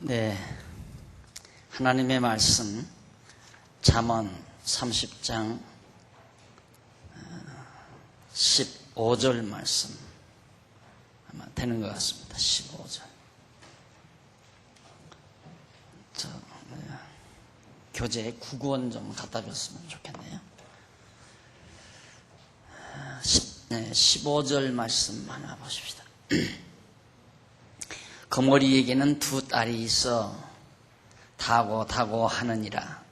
네, 하나님의 말씀 잠언 30장 15절 말씀 아마 되는 것 같습니다. 15절. 교재 국어원 좀 갖다 줬으면 좋겠네요. 15절 말씀 하나 보십시다. 거머리에게는 두 딸이 있어 다고 하느니라.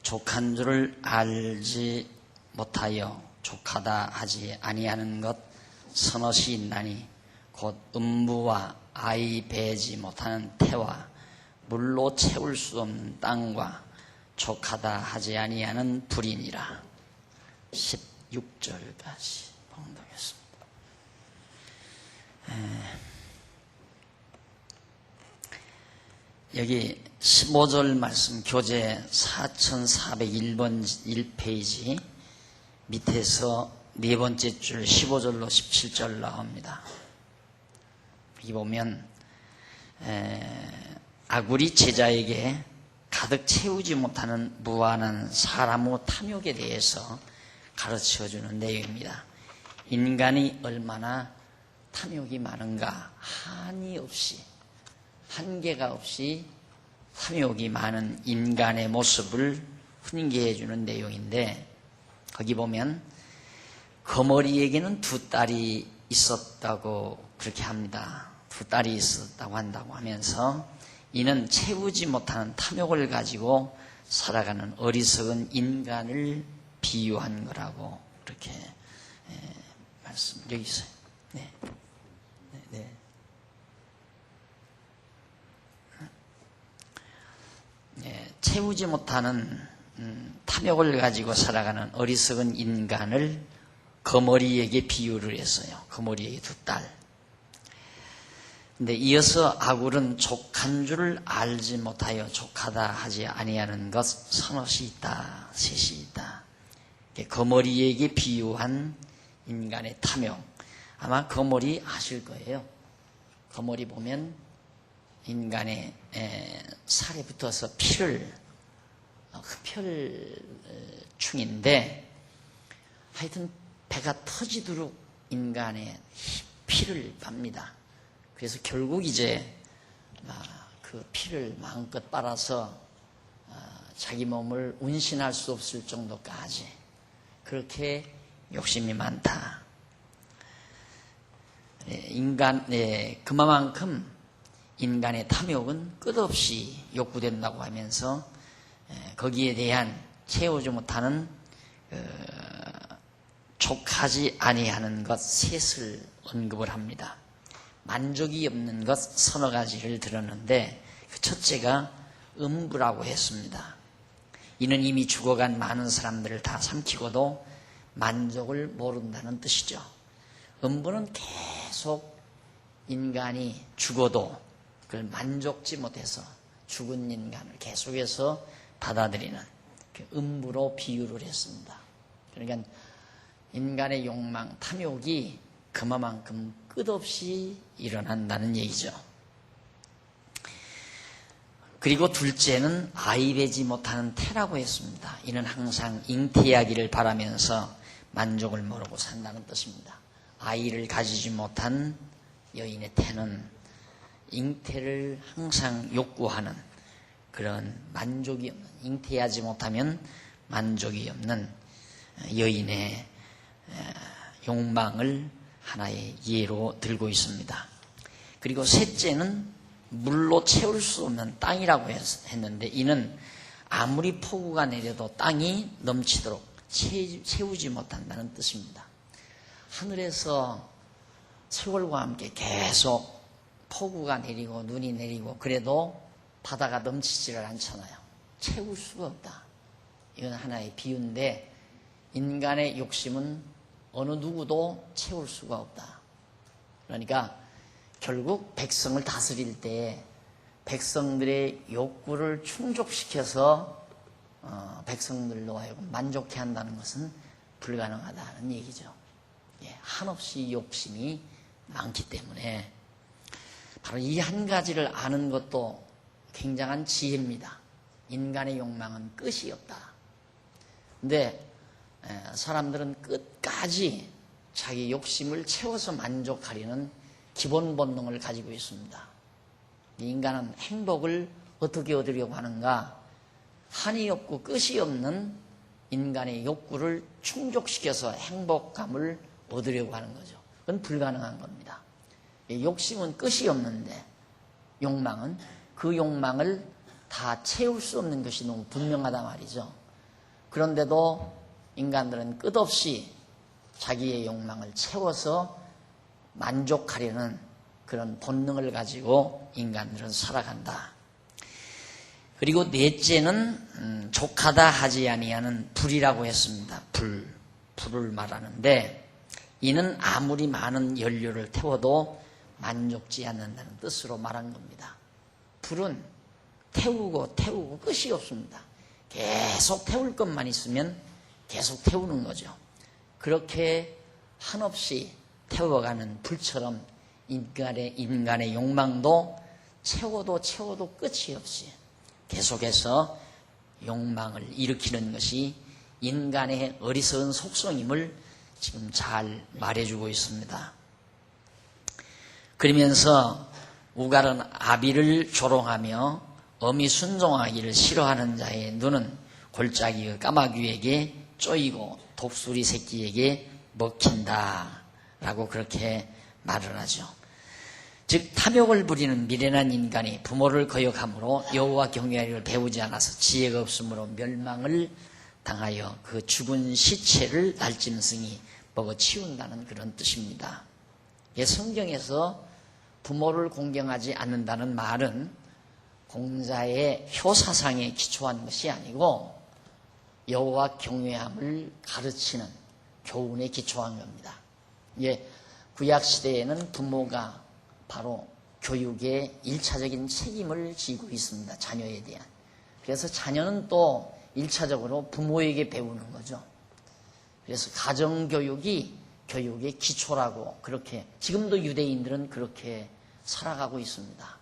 족한 줄을 알지 못하여 족하다 하지 아니하는 것 서너시 있나니 곧 음부와 아이 배지 못하는 태와 물로 채울 수 없는 땅과 족하다 하지 아니하는 불이니라. 16절까지 봉독했습니다. 여기 15절 말씀 교재 4401번 1페이지 밑에서 네 번째 줄 15절로 17절 나옵니다. 여기 보면 아굴이 제자에게 가득 채우지 못하는 무한한 사람의 탐욕에 대해서 가르쳐주는 내용입니다. 인간이 얼마나 탐욕이 많은가, 한계가 없이 탐욕이 많은 인간의 모습을 훈계해 주는 내용인데, 거기 보면 거머리에게는 두 딸이 있었다고 그렇게 합니다. 두 딸이 있었다고 한다고 하면서 이는 채우지 못하는 탐욕을 가지고 살아가는 어리석은 인간을 비유한 거라고 그렇게 말씀 여기 있어요. 네. 채우지 못하는 탐욕을 가지고 살아가는 어리석은 인간을 거머리에게 비유를 했어요. 거머리에게 두 딸. 근데 이어서 아굴은 족한 줄을 알지 못하여 족하다 하지 아니하는 것 서너시 있다, 셋이 있다. 거머리에게 비유한 인간의 탐욕. 아마 거머리 아실 거예요. 거머리 보면 인간의 살에 붙어서 피를 흡혈충인데 하여튼 배가 터지도록 인간의 피를 빱니다. 그래서 결국 이제 그 피를 마음껏 빨아서 자기 몸을 운신할 수 없을 정도까지 그렇게 욕심이 많다. 그만큼 인간의 탐욕은 끝없이 욕구된다고 하면서 거기에 대한 채우지 못하는 족하지 아니하는 것 셋을 언급을 합니다. 만족이 없는 것 서너 가지를 들었는데 그 첫째가 음부라고 했습니다. 이는 이미 죽어간 많은 사람들을 다 삼키고도 만족을 모른다는 뜻이죠. 음부는 계속 인간이 죽어도 그걸 만족지 못해서 죽은 인간을 계속해서 받아들이는 음부로 비유를 했습니다. 그러니까 인간의 욕망, 탐욕이 그만큼 끝없이 일어난다는 얘기죠. 그리고 둘째는 아이 배지 못하는 태라고 했습니다. 이는 항상 잉태하기를 바라면서 만족을 모르고 산다는 뜻입니다. 아이를 가지지 못한 여인의 태는 잉태를 항상 욕구하는 그런 만족이 없는, 잉태하지 못하면 만족이 없는 여인의 욕망을 하나의 예로 들고 있습니다. 그리고 셋째는 물로 채울 수 없는 땅이라고 했는데 이는 아무리 폭우가 내려도 땅이 넘치도록 채우지 못한다는 뜻입니다. 하늘에서 세월과 함께 계속 폭우가 내리고 눈이 내리고 그래도 바다가 넘치지를 않잖아요. 채울 수가 없다. 이건 하나의 비유인데 인간의 욕심은 어느 누구도 채울 수가 없다. 그러니까 결국 백성을 다스릴 때 백성들의 욕구를 충족시켜서 백성들로 하여금 만족해 한다는 것은 불가능하다는 얘기죠. 한없이 욕심이 많기 때문에 바로 이 한 가지를 아는 것도 굉장한 지혜입니다. 인간의 욕망은 끝이 없다. 근데 사람들은 끝까지 자기 욕심을 채워서 만족하려는 기본 본능을 가지고 있습니다. 인간은 행복을 어떻게 얻으려고 하는가? 한이 없고 끝이 없는 인간의 욕구를 충족시켜서 행복감을 얻으려고 하는 거죠. 그건 불가능한 겁니다. 욕심은 끝이 없는데 욕망은 그 욕망을 다 채울 수 없는 것이 너무 분명하단 말이죠. 그런데도 인간들은 끝없이 자기의 욕망을 채워서 만족하려는 그런 본능을 가지고 인간들은 살아간다. 그리고 넷째는 족하다 하지 아니하는 불이라고 했습니다. 불을 말하는데 이는 아무리 많은 연료를 태워도 만족지 않는다는 뜻으로 말한 겁니다. 불은 태우고 끝이 없습니다. 계속 태울 것만 있으면 계속 태우는 거죠. 그렇게 한없이 태워가는 불처럼 인간의 욕망도 채워도 끝이 없이 계속해서 욕망을 일으키는 것이 인간의 어리석은 속성임을 지금 잘 말해주고 있습니다. 그러면서 우갈은 아비를 조롱하며 어미 순종하기를 싫어하는 자의 눈은 골짜기의 까마귀에게 쪼이고 독수리 새끼에게 먹힌다 라고 그렇게 말을 하죠. 즉 탐욕을 부리는 미련한 인간이 부모를 거역함으로 여호와 경외하기를 배우지 않아서 지혜가 없으므로 멸망을 당하여 그 죽은 시체를 날짐승이 먹어치운다는 그런 뜻입니다. 성경에서 부모를 공경하지 않는다는 말은 공자의 효사상에 기초한 것이 아니고 여호와 경외함을 가르치는 교훈에 기초한 겁니다. 구약시대에는 부모가 바로 교육의 1차적인 책임을 지고 있습니다. 자녀에 대한. 그래서 자녀는 또 1차적으로 부모에게 배우는 거죠. 그래서 가정교육이 교육의 기초라고 그렇게 지금도 유대인들은 그렇게 살아가고 있습니다.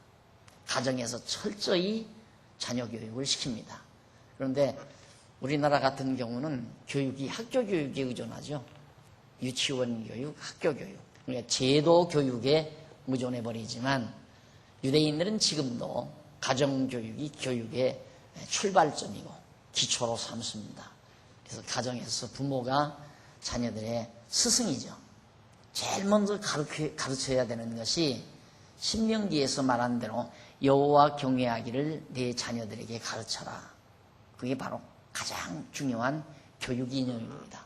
가정에서 철저히 자녀 교육을 시킵니다. 그런데 우리나라 같은 경우는 교육이 학교 교육에 의존하죠. 유치원 교육, 학교 교육. 그러니까 제도 교육에 의존해버리지만 유대인들은 지금도 가정교육이 교육의 출발점이고 기초로 삼습니다. 그래서 가정에서 부모가 자녀들의 스승이죠. 제일 먼저 가르쳐야 되는 것이 신명기에서 말한 대로 여호와 경외하기를 내 자녀들에게 가르쳐라. 그게 바로 가장 중요한 교육 이념입니다.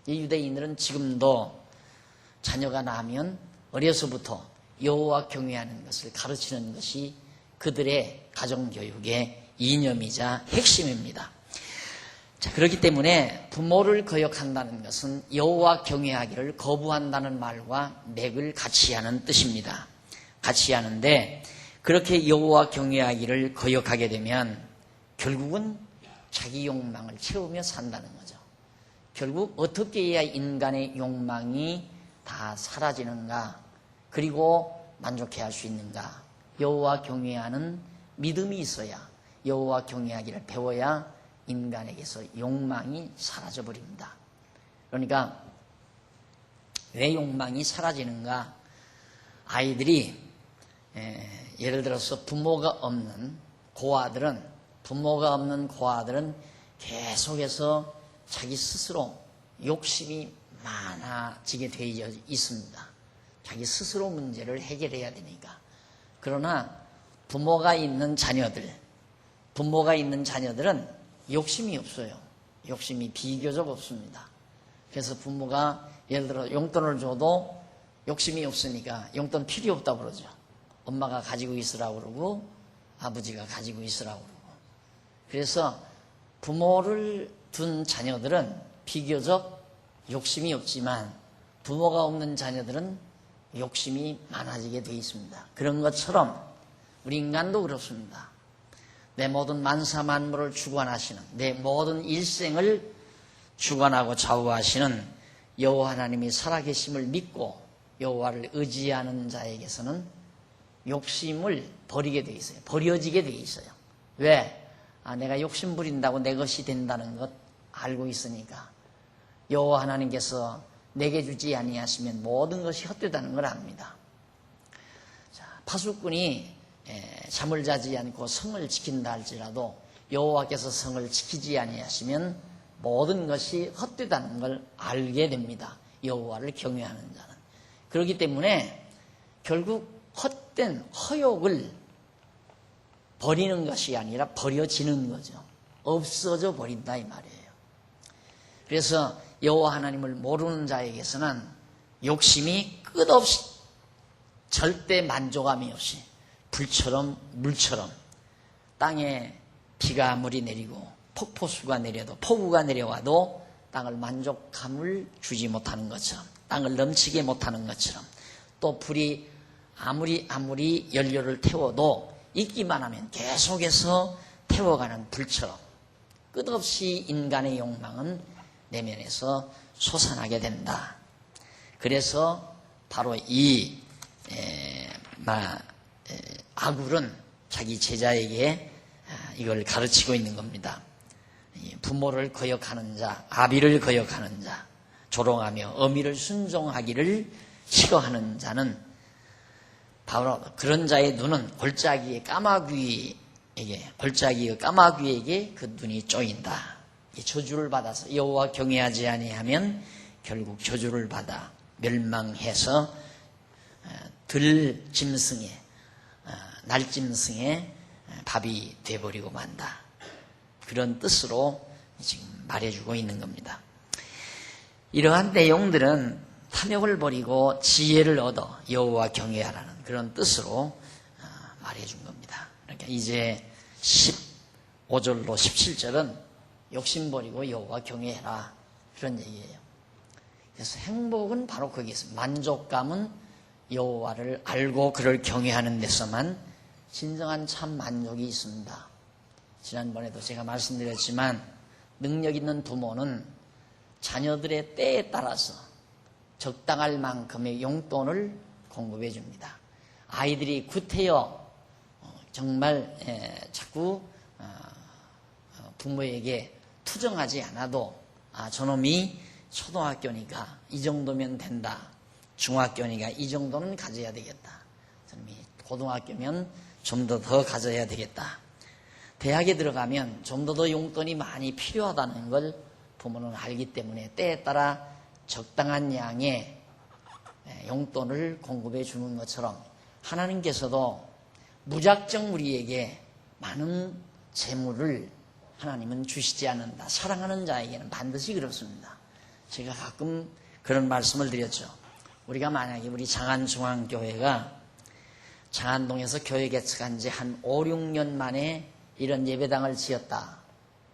이 유대인들은 지금도 자녀가 나면 어려서부터 여호와 경외하는 것을 가르치는 것이 그들의 가정교육의 이념이자 핵심입니다. 자, 그렇기 때문에 부모를 거역한다는 것은 여호와 경외하기를 거부한다는 말과 맥을 같이 하는 뜻입니다. 같이 하는데 그렇게 여호와 경외하기를 거역하게 되면 결국은 자기 욕망을 채우며 산다는 거죠. 결국 어떻게 해야 인간의 욕망이 다 사라지는가, 그리고 만족해 할 수 있는가? 여호와 경외하는 믿음이 있어야, 여호와 경외하기를 배워야 인간에게서 욕망이 사라져 버립니다. 그러니까 왜 욕망이 사라지는가? 아이들이 예를 들어서 부모가 없는 고아들은 계속해서 자기 스스로 욕심이 많아지게 되어 있습니다. 자기 스스로 문제를 해결해야 되니까. 그러나 부모가 있는 자녀들은 욕심이 없어요. 욕심이 비교적 없습니다. 그래서 부모가 예를 들어 용돈을 줘도 욕심이 없으니까 용돈 필요 없다고 그러죠. 엄마가 가지고 있으라고 그러고 아버지가 가지고 있으라고 그러고. 그래서 부모를 둔 자녀들은 비교적 욕심이 없지만 부모가 없는 자녀들은 욕심이 많아지게 되어 있습니다. 그런 것처럼 우리 인간도 그렇습니다. 내 모든 만사 만물을 주관하시는, 내 모든 일생을 주관하고 좌우하시는 여호와 하나님이 살아계심을 믿고 여호와를 의지하는 자에게서는 욕심을 버리게 돼 있어요. 버려지게 돼 있어요. 왜? 내가 욕심 부린다고 내 것이 된다는 것 알고 있으니까. 여호와 하나님께서 내게 주지 아니하시면 모든 것이 헛되다는 걸 압니다. 자, 파수꾼이 잠을 자지 않고 성을 지킨다 할지라도 여호와께서 성을 지키지 아니하시면 모든 것이 헛되다는 걸 알게 됩니다. 여호와를 경외하는 자는. 그렇기 때문에 결국 헛된 허욕을 버리는 것이 아니라 버려지는 거죠. 없어져 버린다 이 말이에요. 그래서 여호와 하나님을 모르는 자에게서는 욕심이 끝없이 절대 만족함이 없이 불처럼 물처럼 땅에 비가 아무리 내리고 폭포수가 내려도 폭우가 내려와도 땅을 만족함을 주지 못하는 것처럼 땅을 넘치게 못하는 것처럼 또 불이 아무리 연료를 태워도 있기만 하면 계속해서 태워가는 불처럼 끝없이 인간의 욕망은 내면에서 솟아나게 된다. 그래서 바로 이 아굴은 자기 제자에게 이걸 가르치고 있는 겁니다. 부모를 거역하는 자, 아비를 거역하는 자, 조롱하며 어미를 순종하기를 싫어하는 자는 바로 그런 자의 눈은 골짜기의 까마귀에게 그 눈이 쪼인다. 저주를 받아서 여호와 경외하지 아니하면 결국 저주를 받아 멸망해서 날짐승의 밥이 돼버리고 만다. 그런 뜻으로 지금 말해주고 있는 겁니다. 이러한 내용들은 탐욕을 버리고 지혜를 얻어 여호와 경외하라는 그런 뜻으로 말해준 겁니다. 그러니까 이제 15절로 17절은 욕심 버리고 여호와 경외해라 그런 얘기예요. 그래서 행복은 바로 거기에 있습니다. 만족감은 여호와를 알고 그를 경외하는 데서만 진정한 참 만족이 있습니다. 지난번에도 제가 말씀드렸지만 능력 있는 부모는 자녀들의 때에 따라서 적당할 만큼의 용돈을 공급해 줍니다. 아이들이 구태여 정말 자꾸 부모에게 투정하지 않아도 저놈이 초등학교니까 이 정도면 된다. 중학교니까 이 정도는 가져야 되겠다. 저놈이 고등학교면 좀 더 가져야 되겠다. 대학에 들어가면 좀 더 용돈이 많이 필요하다는 걸 부모는 알기 때문에 때에 따라 적당한 양의 용돈을 공급해 주는 것처럼 하나님께서도 무작정 우리에게 많은 재물을 하나님은 주시지 않는다. 사랑하는 자에게는 반드시 그렇습니다. 제가 가끔 그런 말씀을 드렸죠. 우리가 만약에 우리 장안중앙교회가 장안동에서 교회 개척한 지 한 5, 6년 만에 이런 예배당을 지었다.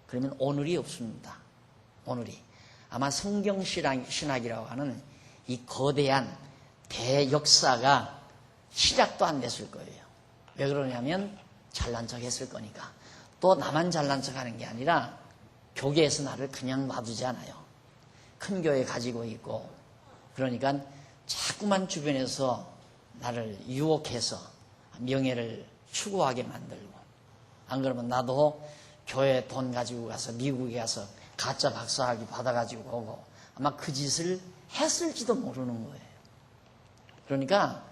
그러면 오늘이 없습니다. 오늘이. 아마 성경신학이라고 하는 이 거대한 대역사가 시작도 안 됐을 거예요. 왜 그러냐면 잘난 척 했을 거니까. 또 나만 잘난 척 하는 게 아니라 교계에서 나를 그냥 놔두지 않아요. 큰 교회 가지고 있고 그러니까 자꾸만 주변에서 나를 유혹해서 명예를 추구하게 만들고 안 그러면 나도 교회 돈 가지고 가서 미국에 가서 가짜 박사학위 받아가지고 오고 아마 그 짓을 했을지도 모르는 거예요. 그러니까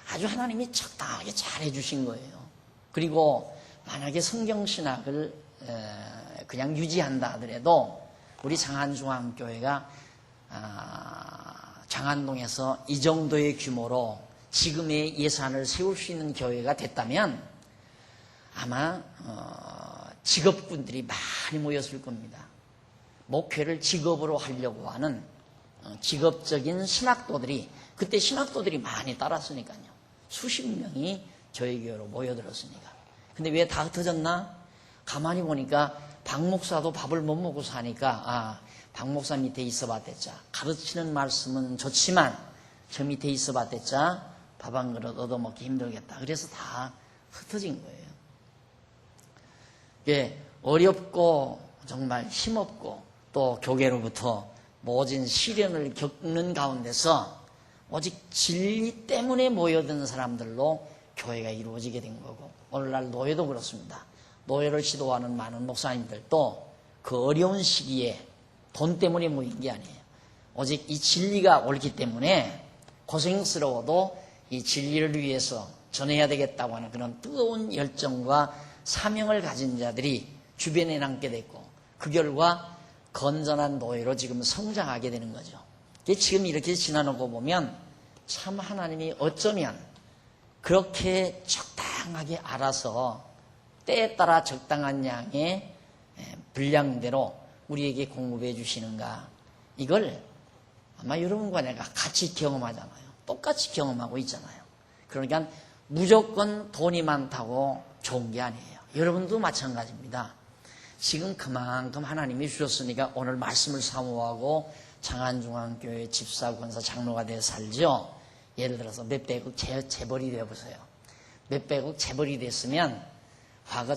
아주 하나님이 적당하게 잘해 주신 거예요. 그리고 만약에 성경신학을 그냥 유지한다 하더라도 우리 장안중앙교회가 장안동에서 이 정도의 규모로 지금의 예산을 세울 수 있는 교회가 됐다면 아마 직업군들이 많이 모였을 겁니다. 목회를 직업으로 하려고 하는 직업적인 신학도들이 그때 신학도들이 많이 따랐으니까요. 수십 명이 저희 교회로 모여들었으니까. 근데 왜 다 흩어졌나? 가만히 보니까 박 목사도 밥을 못 먹고 사니까 박 목사 밑에 있어봤댔자 가르치는 말씀은 좋지만 저 밑에 있어봤댔자 밥 한 그릇 얻어먹기 힘들겠다. 그래서 다 흩어진 거예요. 이게 어렵고 정말 힘없고 또 교계로부터 모진 시련을 겪는 가운데서 오직 진리 때문에 모여든 사람들로 교회가 이루어지게 된 거고, 오늘날 노예도 그렇습니다. 노예를 지도하는 많은 목사님들도 그 어려운 시기에 돈 때문에 모인 게 아니에요. 오직 이 진리가 옳기 때문에 고생스러워도 이 진리를 위해서 전해야 되겠다고 하는 그런 뜨거운 열정과 사명을 가진 자들이 주변에 남게 됐고, 그 결과 건전한 노예로 지금 성장하게 되는 거죠. 지금 이렇게 지나놓고 보면 참 하나님이 어쩌면 그렇게 적당하게 알아서 때에 따라 적당한 양의 분량대로 우리에게 공급해 주시는가, 이걸 아마 여러분과 내가 같이 경험하잖아요. 똑같이 경험하고 있잖아요. 그러니까 무조건 돈이 많다고 좋은 게 아니에요. 여러분도 마찬가지입니다. 지금 그만큼 하나님이 주셨으니까 오늘 말씀을 사모하고 장안중앙교회 집사, 권사, 장로가 되어 살죠. 예를 들어서 몇백억 재벌이 되어보세요. 몇백억 재벌이 됐으면 과거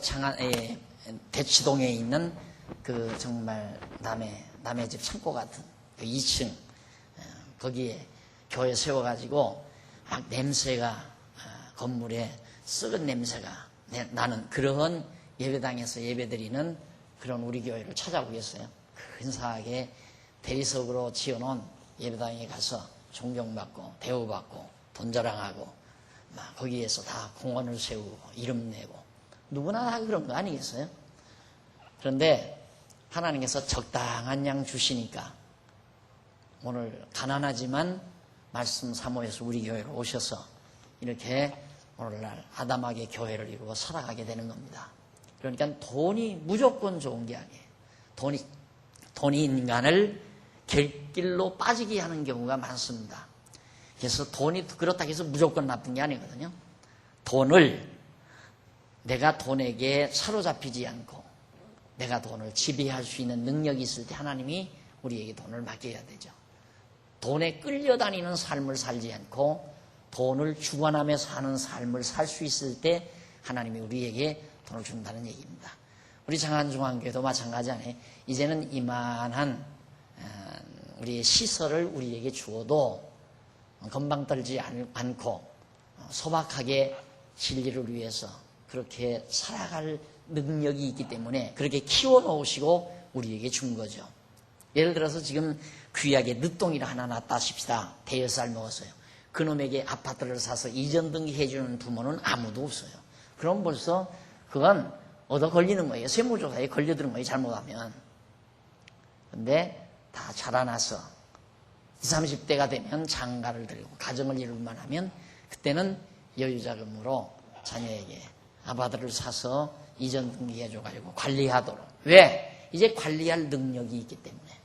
대치동에 있는 그 정말 남의 집 창고 같은 그 2층 거기에 교회 세워가지고 막 냄새가 건물에 썩은 냄새가 나는 그런 예배당에서 예배드리는 그런 우리 교회를 찾아보겠어요. 근사하게 대리석으로 지어놓은 예배당에 가서 존경받고 대우받고 돈 자랑하고 막 거기에서 다 공원을 세우고 이름 내고 누구나 다 그런 거 아니겠어요? 그런데 하나님께서 적당한 양 주시니까 오늘 가난하지만 말씀 사모해서 우리 교회로 오셔서 이렇게 오늘날 아담하게 교회를 이루어 살아가게 되는 겁니다. 그러니까 돈이 무조건 좋은 게 아니에요. 돈이 인간을 객길로 빠지게 하는 경우가 많습니다. 그래서 돈이 그렇다고 해서 무조건 나쁜 게 아니거든요. 내가 돈에게 사로잡히지 않고 내가 돈을 지배할 수 있는 능력이 있을 때 하나님이 우리에게 돈을 맡겨야 되죠. 돈에 끌려다니는 삶을 살지 않고 돈을 주관하며 사는 삶을 살 수 있을 때 하나님이 우리에게 돈을 준다는 얘기입니다. 우리 장안중앙교회도 마찬가지 아니에요. 이제는 이만한 우리의 시설을 우리에게 주어도 건방 떨지 않고 소박하게 진리를 위해서 그렇게 살아갈 능력이 있기 때문에 그렇게 키워놓으시고 우리에게 준 거죠. 예를 들어서 지금 귀하게 늦동이를 하나 놨다 하십시다. 대여살 먹었어요. 그놈에게 아파트를 사서 이전 등기해주는 부모는 아무도 없어요. 그럼 벌써 그건 얻어 걸리는 거예요. 세무조사에 걸려드는 거예요. 잘못하면. 근데 다 자라나서 20, 30대가 되면 장가를 들고 가정을 이룰만 하면 그때는 여유자금으로 자녀에게 아파트를 사서 이전 등기해줘가지고 관리하도록. 왜? 이제 관리할 능력이 있기 때문에.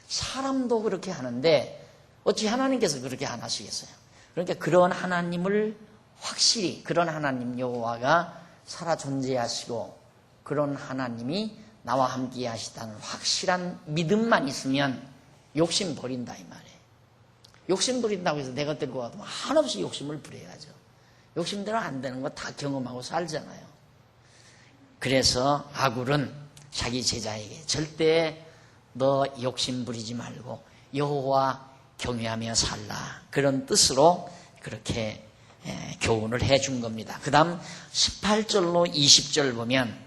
사람도 그렇게 하는데 어찌 하나님께서 그렇게 안 하시겠어요? 그러니까 그런 하나님을 확실히 그런 하나님 여호와가 살아 존재하시고 그런 하나님이 나와 함께 하시다는 확실한 믿음만 있으면 욕심 버린다 이 말이에요. 욕심 부린다고 해서 내가 들고 와도 한없이 욕심을 부려야죠. 욕심대로 안 되는 거 다 경험하고 살잖아요. 그래서 아굴은 자기 제자에게 절대 너 욕심 부리지 말고 여호와 경외하며 살라 그런 뜻으로 그렇게 교훈을 해준 겁니다. 그 다음 18절로 20절 보면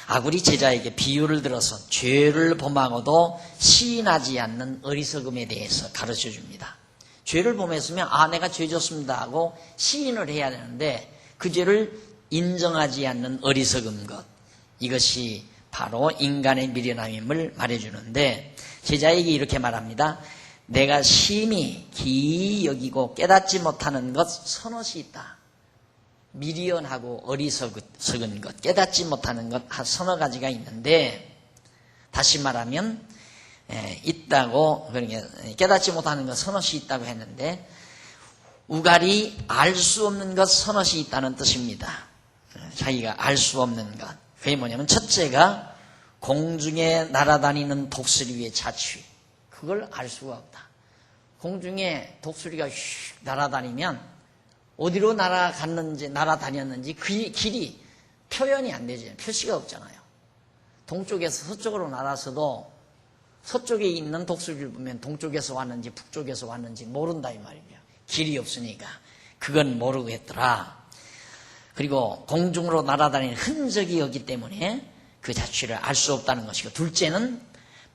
아굴이 제자에게 비유를 들어서 죄를 범하고도 시인하지 않는 어리석음에 대해서 가르쳐 줍니다. 죄를 범했으면 내가 죄 졌습니다 하고 시인을 해야 되는데 그 죄를 인정하지 않는 어리석음 것, 이것이 바로 인간의 미련함임을 말해주는데 제자에게 이렇게 말합니다. 내가 심히 기이 여기고 깨닫지 못하는 것 서너시 있다. 미련하고 어리석은 것, 깨닫지 못하는 것 서너 가지가 있는데 다시 말하면 있다고, 그러니까 깨닫지 못하는 것 서너시 있다고 했는데 우갈이 알 수 없는 것 서너시 있다는 뜻입니다. 자기가 알 수 없는 것. 그게 뭐냐면 첫째가 공중에 날아다니는 독수리의 자취. 그걸 알 수가 없다. 공중에 독수리가 휙 날아다니면 어디로 날아다녔는지 그 길이 표현이 안 되죠. 표시가 없잖아요. 동쪽에서 서쪽으로 날아서도 서쪽에 있는 독수리를 보면 동쪽에서 왔는지 북쪽에서 왔는지 모른다 이 말이에요. 길이 없으니까 그건 모르겠더라. 그리고 공중으로 날아다니는 흔적이 없기 때문에 그 자취를 알 수 없다는 것이고, 둘째는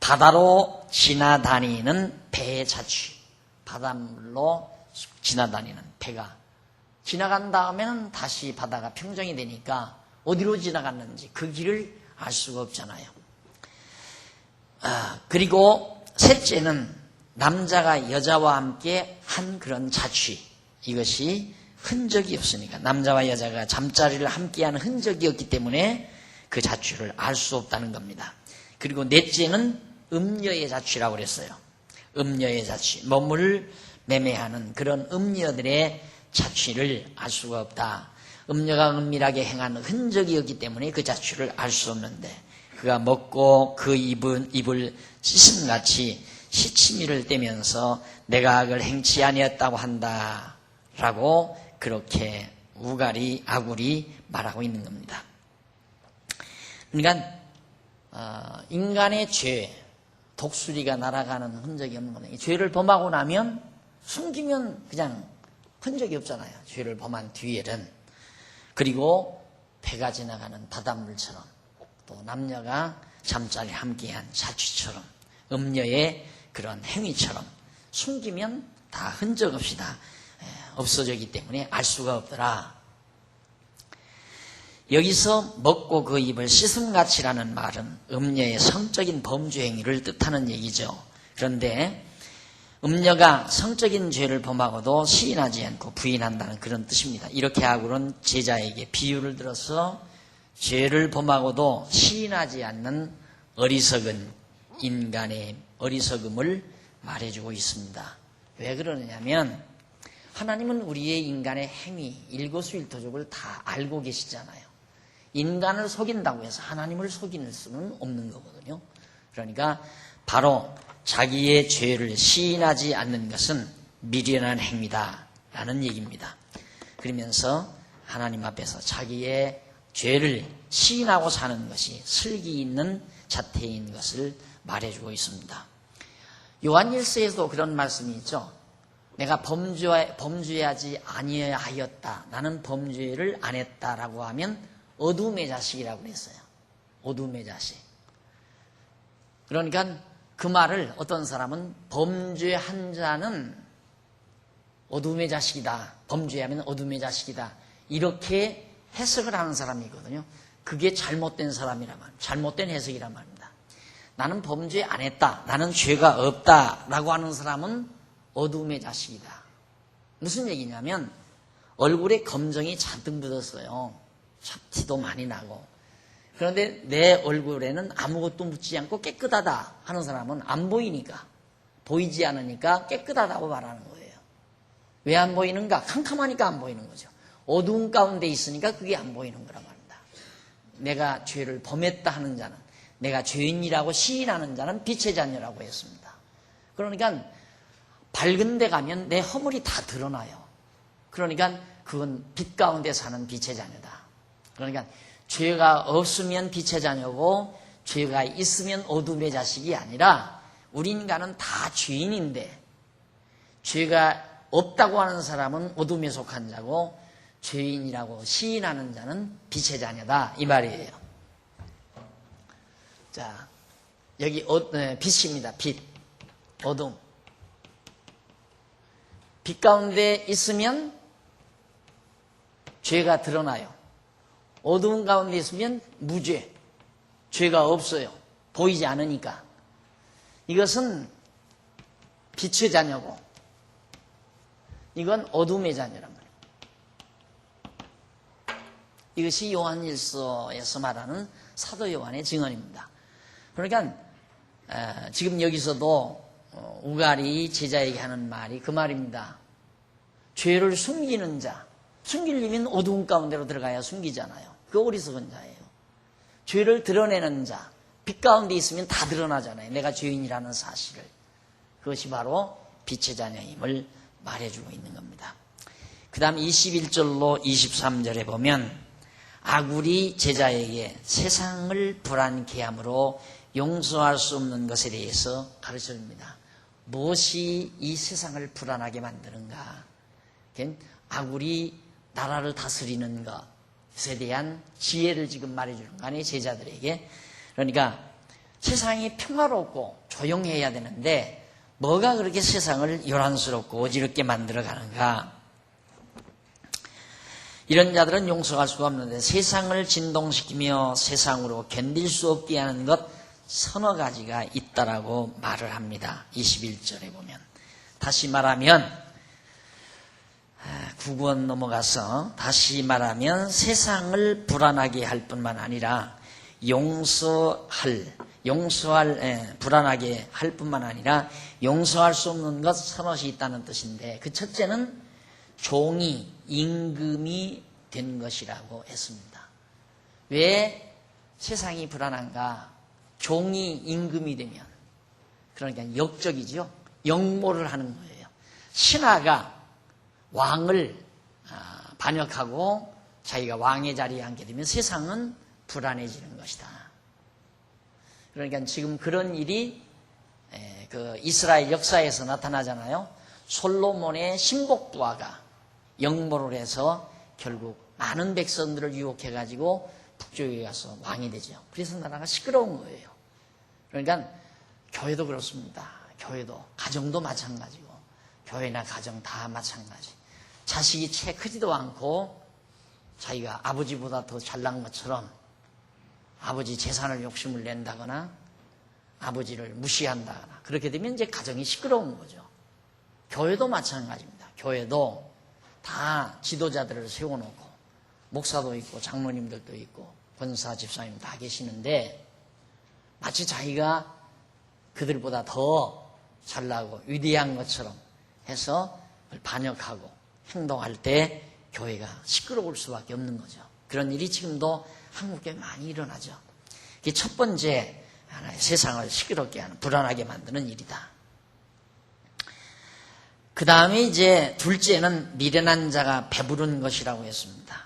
바다로 지나다니는 배의 자취. 바닷물로 지나다니는 배가 지나간 다음에는 다시 바다가 평정이 되니까 어디로 지나갔는지 그 길을 알 수가 없잖아요. 그리고 셋째는 남자가 여자와 함께 한 그런 자취. 이것이 흔적이 없으니까, 남자와 여자가 잠자리를 함께하는 흔적이 없기 때문에 그 자취를 알 수 없다는 겁니다. 그리고 넷째는 음녀의 자취라고 그랬어요. 음녀의 자취, 몸을 매매하는 그런 음녀들의 자취를 알 수가 없다. 음녀가 은밀하게 행하는 흔적이 없기 때문에 그 자취를 알 수 없는데, 그가 먹고 그 입을 씻음같이 시치미를 떼면서 내가 악을 행치 아니었다고 한다 라고 그렇게 아굴이 말하고 있는 겁니다. 그러니까 인간의 죄, 독수리가 날아가는 흔적이 없는 겁니다. 이 죄를 범하고 나면 숨기면 그냥 흔적이 없잖아요. 죄를 범한 뒤에는. 그리고 배가 지나가는 바닷물처럼, 또 남녀가 잠자리 함께한 자취처럼, 음녀의 그런 행위처럼 숨기면 다 흔적 없이 다 없어지기 때문에 알 수가 없더라. 여기서 먹고 그 입을 씻음같이라는 말은 음녀의 성적인 범죄 행위를 뜻하는 얘기죠. 그런데 음녀가 성적인 죄를 범하고도 시인하지 않고 부인한다는 그런 뜻입니다. 이렇게 아굴은 제자에게 비유를 들어서 죄를 범하고도 시인하지 않는 어리석은 인간의 어리석음을 말해주고 있습니다. 왜 그러느냐면 하나님은 우리의 인간의 행위, 일거수일투족을 다 알고 계시잖아요. 인간을 속인다고 해서 하나님을 속일 수는 없는 거거든요. 그러니까 바로 자기의 죄를 시인하지 않는 것은 미련한 행위다라는 얘기입니다. 그러면서 하나님 앞에서 자기의 죄를 시인하고 사는 것이 슬기 있는 자태인 것을 말해주고 있습니다. 요한일서에도 그런 말씀이 있죠. 내가 범죄하지 아니하였다, 나는 범죄를 안 했다라고 하면 어둠의 자식이라고 그랬어요. 어둠의 자식. 그러니까 그 말을 어떤 사람은 범죄한 자는 어둠의 자식이다, 범죄하면 어둠의 자식이다, 이렇게 해석을 하는 사람이 있거든요. 그게 잘못된 사람이란 말입니다. 잘못된 해석이란 말입니다. 나는 범죄 안 했다, 나는 죄가 없다라고 하는 사람은 어둠의 자식이다. 무슨 얘기냐면 얼굴에 검정이 잔뜩 묻었어요. 티도 많이 나고. 그런데 내 얼굴에는 아무것도 묻지 않고 깨끗하다 하는 사람은 안 보이니까, 보이지 않으니까 깨끗하다고 말하는 거예요. 왜 안 보이는가? 캄캄하니까 안 보이는 거죠. 어두운 가운데 있으니까 그게 안 보이는 거란 말입니다. 내가 죄를 범했다 하는 자는, 내가 죄인이라고 시인하는 자는 빛의 자녀라고 했습니다. 그러니까 밝은 데 가면 내 허물이 다 드러나요. 그러니까 그건 빛 가운데 사는 빛의 자녀다. 그러니까 죄가 없으면 빛의 자녀고 죄가 있으면 어둠의 자식이 아니라, 우리 인간은 다 죄인인데 죄가 없다고 하는 사람은 어둠에 속한 자고 죄인이라고 시인하는 자는 빛의 자녀다, 이 말이에요. 자, 여기 빛입니다. 빛, 어둠. 빛 가운데 있으면 죄가 드러나요. 어두운 가운데 있으면 무죄, 죄가 없어요. 보이지 않으니까. 이것은 빛의 자녀고 이건 어둠의 자녀란 말이에요. 이것이 요한일서에서 말하는 사도 요한의 증언입니다. 그러니까 지금 여기서도 우갈이 제자에게 하는 말이 그 말입니다. 죄를 숨기는 자, 숨기려면 어두운 가운데로 들어가야 숨기잖아요. 그 어리석은 자예요. 죄를 드러내는 자, 빛 가운데 있으면 다 드러나잖아요. 내가 죄인이라는 사실을. 그것이 바로 빛의 자녀임을 말해주고 있는 겁니다. 그 다음 21절로 23절에 보면 아굴이 제자에게 세상을 불안케 함으로 용서할 수 없는 것에 대해서 가르쳐줍니다. 무엇이 이 세상을 불안하게 만드는가? 아굴이 나라를 다스리는 것, 것에 대한 지혜를 지금 말해주는 거 아니에요, 제자들에게. 그러니까 세상이 평화롭고 조용해야 되는데 뭐가 그렇게 세상을 요란스럽고 어지럽게 만들어가는가. 이런 자들은 용서할 수가 없는데 세상을 진동시키며 세상으로 견딜 수 없게 하는 것 서너 가지가 있다라고 말을 합니다. 21절에 보면. 다시 말하면 9권 넘어가서 다시 말하면 세상을 불안하게 할 뿐만 아니라 불안하게 할 뿐만 아니라 용서할 수 없는 것 서너시 있다는 뜻인데 그 첫째는 종이 임금이 된 것이라고 했습니다. 왜 세상이 불안한가? 종이 임금이 되면 그러니까 역적이죠. 역모를 하는 거예요. 신하가 왕을 반역하고 자기가 왕의 자리에 앉게 되면 세상은 불안해지는 것이다. 그러니까 지금 그런 일이 그 이스라엘 역사에서 나타나잖아요. 솔로몬의 신복부하가 역모를 해서 결국 많은 백성들을 유혹해가지고 북쪽에 가서 왕이 되죠. 그래서 나라가 시끄러운 거예요. 그러니까 교회도 그렇습니다. 교회도 가정도 마찬가지고 교회나 가정 다 마찬가지. 자식이 채 크지도 않고 자기가 아버지보다 더 잘난 것처럼 아버지 재산을 욕심을 낸다거나 아버지를 무시한다거나 그렇게 되면 이제 가정이 시끄러운 거죠. 교회도 마찬가지입니다. 교회도 다 지도자들을 세워놓고 목사도 있고 장로님들도 있고 권사 집사님 다 계시는데 마치 자기가 그들보다 더 잘나고 위대한 것처럼 해서 반역하고 행동할 때 교회가 시끄러울 수밖에 없는 거죠. 그런 일이 지금도 한국에 많이 일어나죠. 이게 첫 번째 하나의 세상을 시끄럽게 하는 불안하게 만드는 일이다. 그 다음에 이제 둘째는 미련한 자가 배부른 것이라고 했습니다.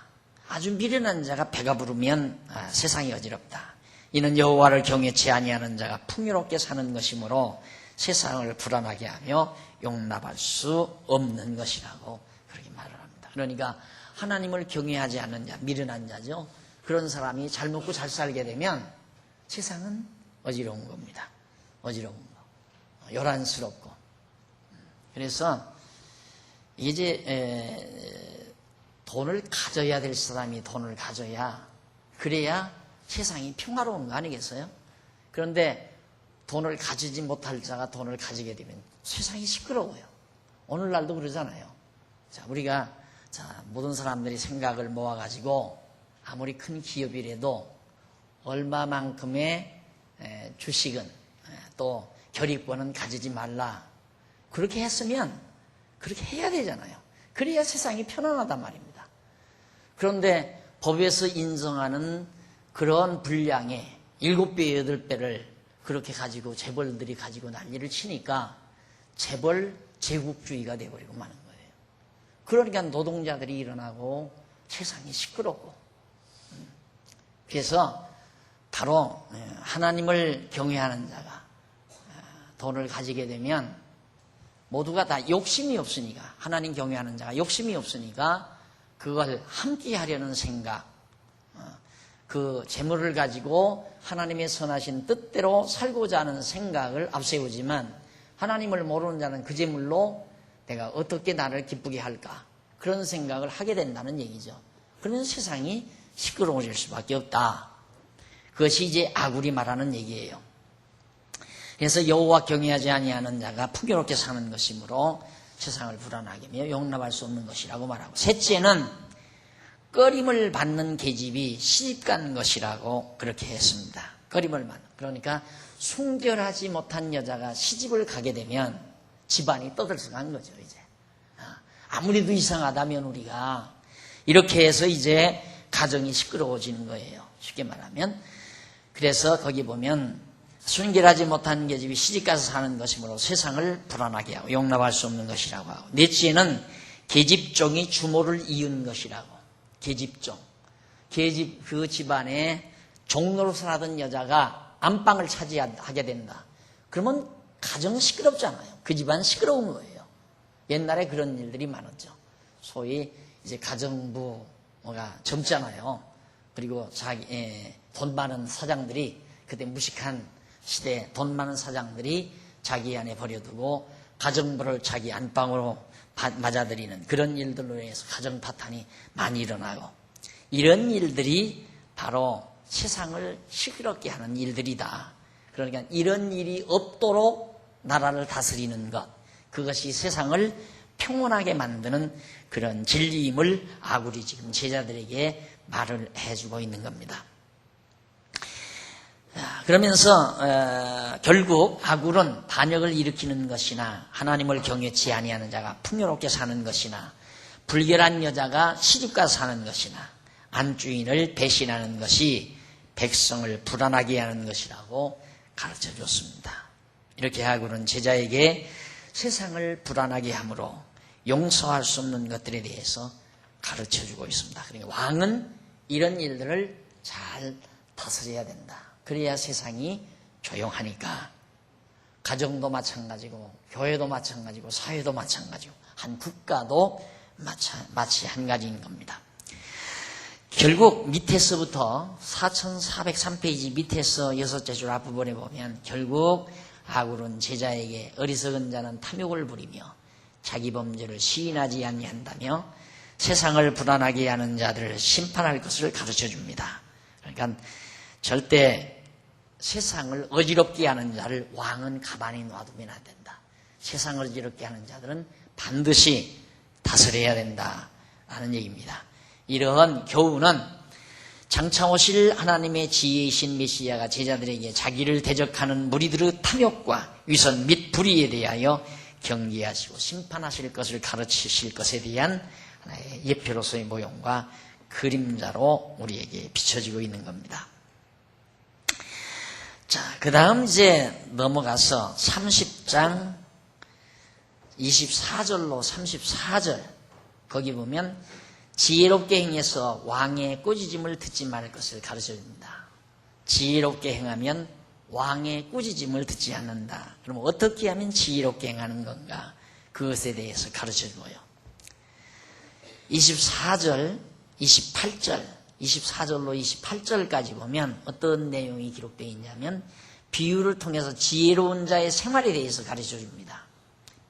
아주 미련한 자가 배가 부르면 세상이 어지럽다. 이는 여호와를 경외치 아니하는 자가 풍요롭게 사는 것이므로 세상을 불안하게 하며 용납할 수 없는 것이라고 그렇게 말을 합니다. 그러니까 하나님을 경외하지 않는 자, 미련한 자죠. 그런 사람이 잘 먹고 잘 살게 되면 세상은 어지러운 겁니다. 어지러운 거. 요란스럽고. 그래서 이제 돈을 가져야 될 사람이 돈을 가져야 그래야 세상이 평화로운 거 아니겠어요? 그런데 돈을 가지지 못할 자가 돈을 가지게 되면 세상이 시끄러워요. 오늘날도 그러잖아요. 자, 우리가 모든 사람들이 생각을 모아가지고 아무리 큰 기업이라도 얼마만큼의 주식은 또 결의권은 가지지 말라. 그렇게 했으면 그렇게 해야 되잖아요. 그래야 세상이 편안하단 말입니다. 그런데 법에서 인정하는 그런 분량의 7배, 8배를 그렇게 가지고 재벌들이 가지고 난리를 치니까 재벌 제국주의가 돼버리고 마는 거예요. 그러니까 노동자들이 일어나고 세상이 시끄럽고 그래서 바로 하나님을 경외하는 자가 돈을 가지게 되면 모두가 다 욕심이 없으니까 하나님 경외하는 자가 욕심이 없으니까 그걸 함께 하려는 생각 그 재물을 가지고 하나님의 선하신 뜻대로 살고자 하는 생각을 앞세우지만 하나님을 모르는 자는 그 재물로 내가 어떻게 나를 기쁘게 할까 그런 생각을 하게 된다는 얘기죠. 그런 세상이 시끄러워질 수밖에 없다. 그것이 이제 아굴이 말하는 얘기예요. 그래서 여호와 경외하지 아니하는 자가 풍요롭게 사는 것이므로 세상을 불안하게 하며 용납할 수 없는 것이라고 말하고 셋째는 꺼림을 받는 계집이 시집간 것이라고 그렇게 했습니다. 꺼림을 받는 그러니까 순결하지 못한 여자가 시집을 가게 되면 집안이 떠들썩한 거죠. 이제 아무리도 이상하다면 우리가 이렇게 해서 이제 가정이 시끄러워지는 거예요. 쉽게 말하면 그래서 거기 보면 순결하지 못한 계집이 시집가서 사는 것이므로 세상을 불안하게 하고 용납할 수 없는 것이라고 하고 넷째는 계집종이 주모를 이은 것이라고 계집종 계집 그 집안에 종로로서 하던 여자가 안방을 차지하게 된다. 그러면 가정 시끄럽잖아요. 그 집안 시끄러운 거예요. 옛날에 그런 일들이 많았죠. 소위 이제 가정부 뭐가 젊잖아요. 그리고 돈 많은 사장들이, 그때 무식한 시대에 돈 많은 사장들이 자기 안에 버려두고 가정부를 자기 안방으로 맞아들이는 그런 일들로 인해서 가정 파탄이 많이 일어나고, 이런 일들이 바로 세상을 시끄럽게 하는 일들이다. 그러니까 이런 일이 없도록 나라를 다스리는 것, 그것이 세상을 평온하게 만드는 그런 진리임을 아굴이 지금 제자들에게 말을 해주고 있는 겁니다. 그러면서 결국 아굴은 반역을 일으키는 것이나 하나님을 경외치 아니하는 자가 풍요롭게 사는 것이나 불결한 여자가 시집가 사는 것이나 안주인을 배신하는 것이 백성을 불안하게 하는 것이라고 가르쳐 줬습니다. 이렇게 아굴은 제자에게 세상을 불안하게 함으로 용서할 수 없는 것들에 대해서 가르쳐 주고 있습니다. 그러니까 왕은 이런 일들을 잘 다스려야 된다. 그래야 세상이 조용하니까. 가정도 마찬가지고 교회도 마찬가지고 사회도 마찬가지고 한 국가도 마치 한 가지인 겁니다. 결국 밑에서부터 4403페이지 밑에서 6째 줄 앞부분에 보면 결국 아굴은 제자에게 어리석은 자는 탐욕을 부리며 자기 범죄를 시인하지 아니한다며 세상을 불안하게 하는 자들을 심판할 것을 가르쳐 줍니다. 그러니까 절대 세상을 어지럽게 하는 자를 왕은 가만히 놔두면 안 된다. 세상을 어지럽게 하는 자들은 반드시 다스려야 된다라는 얘기입니다. 이러한 교훈은 장차 오실 하나님의 지혜이신 메시아가 제자들에게 자기를 대적하는 무리들의 탐욕과 위선 및 불의에 대하여 경계하시고 심판하실 것을 가르치실 것에 대한 하나의 예표로서의 모형과 그림자로 우리에게 비춰지고 있는 겁니다. 자, 그 다음 이제 넘어가서 30장 24절로 34절 거기 보면 지혜롭게 행해서 왕의 꾸짖음을 듣지 말 것을 가르쳐 줍니다. 지혜롭게 행하면 왕의 꾸짖음을 듣지 않는다. 그럼 어떻게 하면 지혜롭게 행하는 건가? 그것에 대해서 가르쳐 줘요. 24절, 28절, 24절로 28절까지 보면 어떤 내용이 기록되어 있냐면 비유를 통해서 지혜로운 자의 생활에 대해서 가르쳐 줍니다.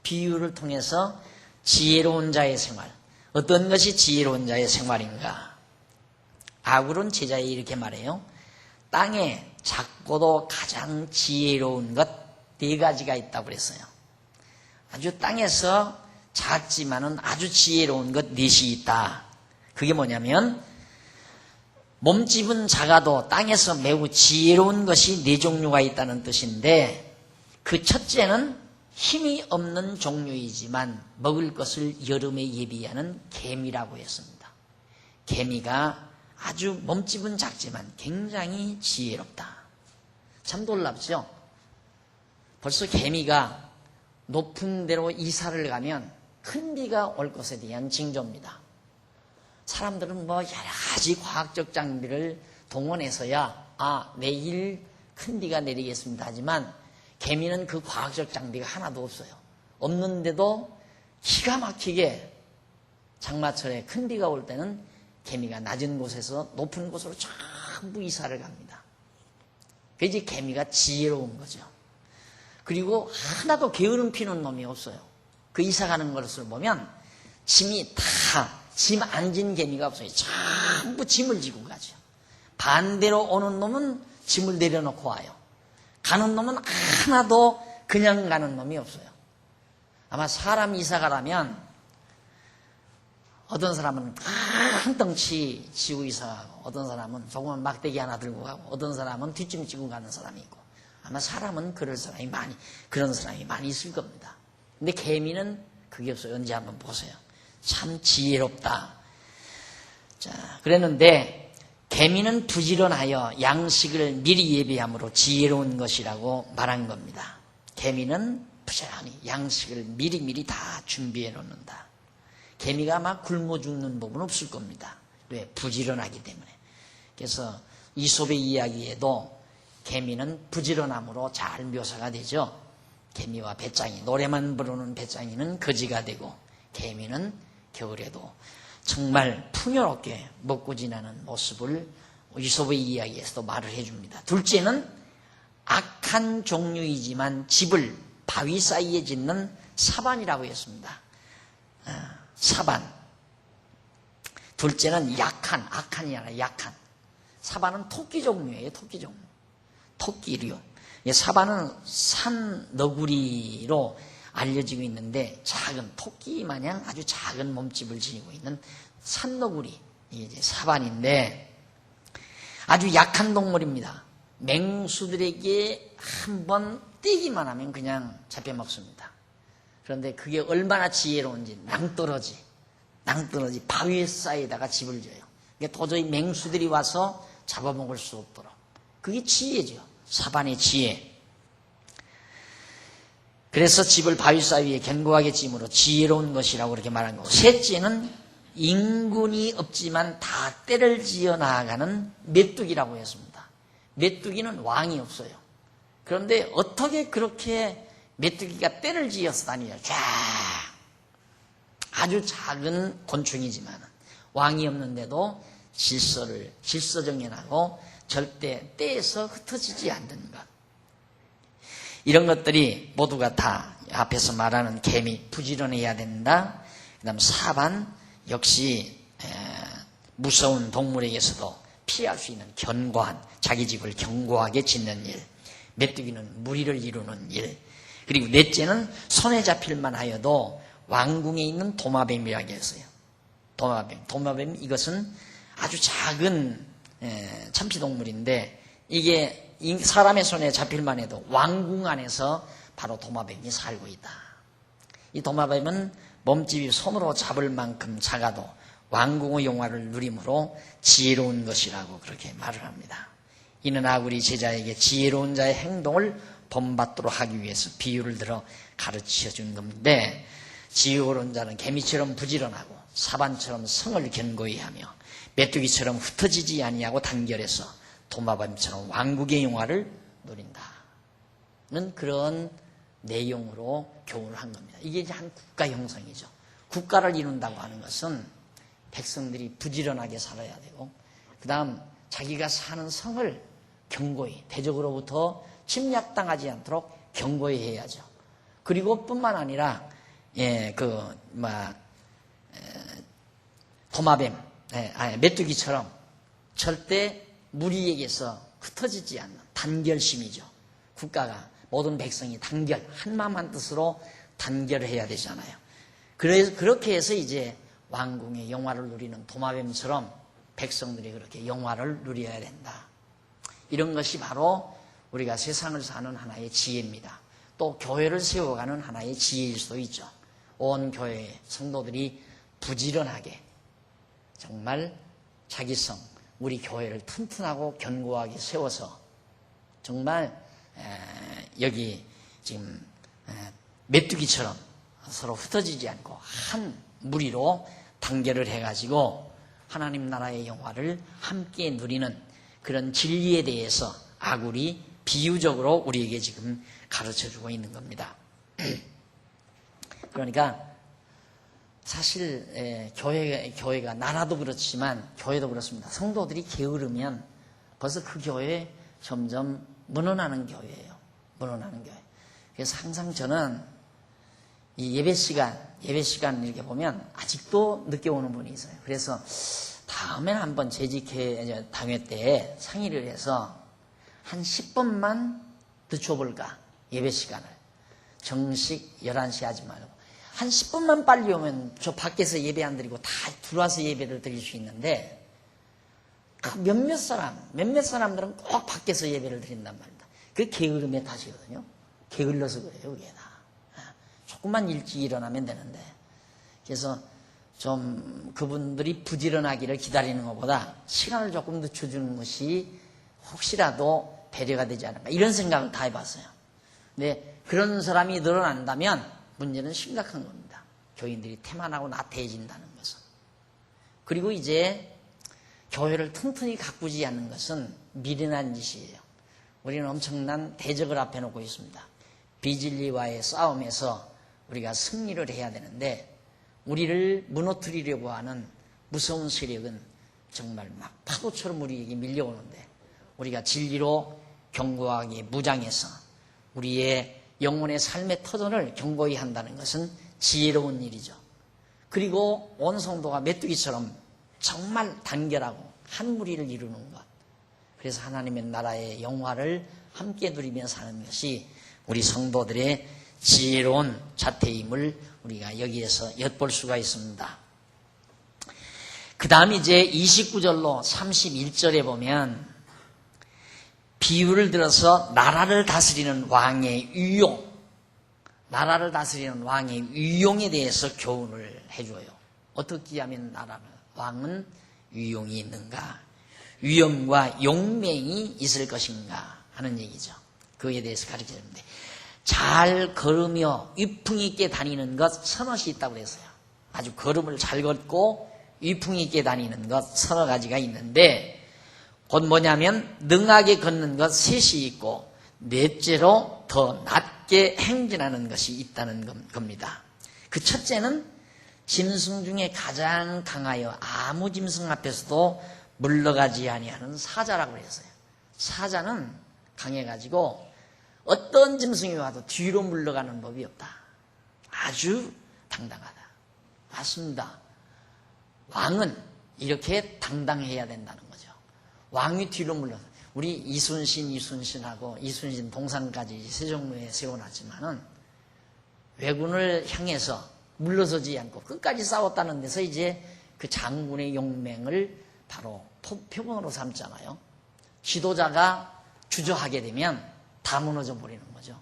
비유를 통해서 지혜로운 자의 생활. 어떤 것이 지혜로운 자의 생활인가? 아굴은 제자에 이렇게 말해요. 땅에 작고도 가장 지혜로운 것 4가지가 있다고 그랬어요. 아주 땅에서 작지만은 아주 지혜로운 것 4이 있다. 그게 뭐냐면 몸집은 작아도 땅에서 매우 지혜로운 것이 4종류가 있다는 뜻인데, 그 첫째는 힘이 없는 종류이지만 먹을 것을 여름에 예비하는 개미라고 했습니다. 개미가 아주 몸집은 작지만 굉장히 지혜롭다. 참 놀랍죠? 벌써 개미가 높은 데로 이사를 가면 큰 비가 올 것에 대한 징조입니다. 사람들은 뭐 여러 가지 과학적 장비를 동원해서야 내일 큰 비가 내리겠습니다 하지만 개미는 그 과학적 장비가 하나도 없어요. 없는데도 기가 막히게 장마철에 큰 비가 올 때는 개미가 낮은 곳에서 높은 곳으로 전부 이사를 갑니다. 그게 개미가 지혜로운 거죠. 그리고 하나도 게으름 피는 놈이 없어요. 그 이사 가는 것을 보면 짐이 다 짐 안 진 개미가 없어요. 전부 짐을 지고 가죠. 반대로 오는 놈은 짐을 내려놓고 와요. 가는 놈은 하나도 그냥 가는 놈이 없어요. 아마 사람 이사 가라면 어떤 사람은 큰 덩치 지고 이사 가고, 어떤 사람은 조그만 막대기 하나 들고 가고, 어떤 사람은 뒷짐 지고 가는 사람이 있고, 아마 사람은 그런 사람이 많이 있을 겁니다. 근데 개미는 그게 없어요. 언제 한번 보세요. 참 지혜롭다. 자, 그랬는데 개미는 부지런하여 양식을 미리 예비함으로 지혜로운 것이라고 말한 겁니다. 개미는 부지런히 양식을 미리미리 다 준비해 놓는다. 개미가 아마 굶어 죽는 법은 없을 겁니다. 왜? 부지런하기 때문에. 그래서 이솝의 이야기에도 개미는 부지런함으로 잘 묘사가 되죠. 개미와 배짱이, 노래만 부르는 배짱이는 거지가 되고 개미는 겨울에도 정말 풍요롭게 먹고 지내는 모습을 이솝의 이야기에서도 말을 해줍니다. 둘째는 악한 종류이지만 집을 바위 사이에 짓는 사반이라고 했습니다. 사반. 둘째는 악한이 아니라 약한. 사반은 토끼 종류예요, 토끼 종류. 토끼류. 사반은 산 너구리로 알려지고 있는데 작은 토끼 마냥 아주 작은 몸집을 지니고 있는 산 너구리. 이게 이제 사반인데 아주 약한 동물입니다. 맹수들에게 한번 떼기만 하면 그냥 잡혀먹습니다. 그런데 그게 얼마나 지혜로운지 낭떠러지 바위에 쌓이다가 집을 져요. 그러니까 도저히 맹수들이 와서 잡아먹을 수 없도록. 그게 지혜죠. 사반의 지혜. 그래서 집을 바위 사이에 견고하게 지므로 지혜로운 것이라고 그렇게 말한 거고. 셋째는 인군이 없지만 다 때를 지어 나아가는 메뚜기라고 했습니다. 메뚜기는 왕이 없어요. 그런데 어떻게 그렇게 메뚜기가 때를 지어서 다니냐. 쫙 아주 작은 곤충이지만 왕이 없는데도 질서정연하고 절대 때에서 흩어지지 않는 것. 이런 것들이 모두가 다 앞에서 말하는 개미 부지런해야 된다. 그 다음 사반 역시 무서운 동물에게서도 피할 수 있는 견고한 자기 집을 견고하게 짓는 일. 메뚜기는 무리를 이루는 일. 그리고 넷째는 손에 잡힐만 하여도 왕궁에 있는 도마뱀이라고 했어요. 도마뱀 이것은 아주 작은 참치동물인데 이게 사람의 손에 잡힐만 해도 왕궁 안에서 바로 도마뱀이 살고 있다. 이 도마뱀은 몸집이 손으로 잡을 만큼 작아도 왕궁의 영화를 누림으로 지혜로운 것이라고 그렇게 말을 합니다. 이는 아구리 제자에게 지혜로운 자의 행동을 본받도록 하기 위해서 비유를 들어 가르쳐 준 건데, 지혜로운 자는 개미처럼 부지런하고 사반처럼 성을 견고히 하며 메뚜기처럼 흩어지지 아니하고 단결해서 도마뱀처럼 왕국의 영화를 누린다는 그런 내용으로 교훈을 한 겁니다. 이게 이제 한 국가 형성이죠. 국가를 이룬다고 하는 것은 백성들이 부지런하게 살아야 되고, 그 다음 자기가 사는 성을 견고히, 대적으로부터 침략당하지 않도록 견고히 해야죠. 그리고 뿐만 아니라 도마뱀, 메뚜기처럼 절대 무리에게서 흩어지지 않는 단결심이죠. 국가가, 모든 백성이 단결, 한마음 한뜻으로 단결해야 되잖아요. 그래서 그렇게 해서 이제 왕궁의 영화를 누리는 도마뱀처럼 백성들이 그렇게 영화를 누려야 된다. 이런 것이 바로 우리가 세상을 사는 하나의 지혜입니다. 또 교회를 세워가는 하나의 지혜일 수도 있죠. 온 교회의 성도들이 부지런하게 정말 자기성, 우리 교회를 튼튼하고 견고하게 세워서 정말 여기 지금 메뚜기처럼 서로 흩어지지 않고 한 무리로 단결을 해가지고 하나님 나라의 영화를 함께 누리는 그런 진리에 대해서 아굴이 비유적으로 우리에게 지금 가르쳐주고 있는 겁니다. 그러니까 사실 교회가 나라도 그렇지만 교회도 그렇습니다. 성도들이 게으르면 벌써 그 교회 점점 무너나는 교회예요. 무너나는 교회. 그래서 항상 저는 이 예배 시간 이렇게 보면 아직도 늦게 오는 분이 있어요. 그래서 다음에는 한번 재직회 당회 때에 상의를 해서 한 10분만 늦춰볼까, 예배 시간을. 정식 11시 하지 말고 한 10분만 빨리 오면 저 밖에서 예배 안 드리고 다 들어와서 예배를 드릴 수 있는데, 그 몇몇 사람들은 꼭 밖에서 예배를 드린단 말입니다. 그게 게으름의 탓이거든요. 게을러서 그래요, 그게 다. 조금만 일찍 일어나면 되는데. 그래서 좀 그분들이 부지런하기를 기다리는 것보다 시간을 조금 늦춰주는 것이 혹시라도 배려가 되지 않을까, 이런 생각을 다 해봤어요. 근데 그런 사람이 늘어난다면 문제는 심각한 겁니다. 교인들이 태만하고 나태해진다는 것은. 그리고 이제 교회를 튼튼히 가꾸지 않는 것은 미련한 짓이에요. 우리는 엄청난 대적을 앞에 놓고 있습니다. 비진리와의 싸움에서 우리가 승리를 해야 되는데, 우리를 무너뜨리려고 하는 무서운 세력은 정말 막 파도처럼 우리에게 밀려오는데 우리가 진리로 견고하게 무장해서 우리의 영혼의 삶의 터전을 견고히 한다는 것은 지혜로운 일이죠. 그리고 온 성도가 메뚜기처럼 정말 단결하고 한 무리를 이루는 것. 그래서 하나님의 나라의 영화를 함께 누리며 사는 것이 우리 성도들의 지혜로운 자태임을 우리가 여기에서 엿볼 수가 있습니다. 그 다음 이제 29절로 31절에 보면 비유를 들어서 나라를 다스리는 왕의 위용, 나라를 다스리는 왕의 위용에 대해서 교훈을 해줘요. 어떻게 하면 왕은 위용이 있는가? 위엄과 용맹이 있을 것인가 하는 얘기죠. 그에 대해서 가르쳐주는데 잘 걸으며 위풍 있게 다니는 것 서너시 있다고 그랬어요. 아주 걸음을 잘 걷고 위풍 있게 다니는 것 서너 가지가 있는데 곧 뭐냐면 능하게 걷는 것 셋이 있고 넷째로 더 낮게 행진하는 것이 있다는 겁니다. 그 첫째는 짐승 중에 가장 강하여 아무 짐승 앞에서도 물러가지 아니하는 사자라고 그랬어요. 사자는 강해가지고 어떤 짐승이 와도 뒤로 물러가는 법이 없다. 아주 당당하다. 맞습니다. 왕은 이렇게 당당해야 된다는 거죠. 왕이 뒤로 물러서 우리 이순신하고 이순신 동상까지 세종로에 세워놨지만은 왜군을 향해서 물러서지 않고 끝까지 싸웠다는 데서 이제 그 장군의 용맹을 바로 표본으로 삼잖아요. 지도자가 주저하게 되면 다 무너져 버리는 거죠.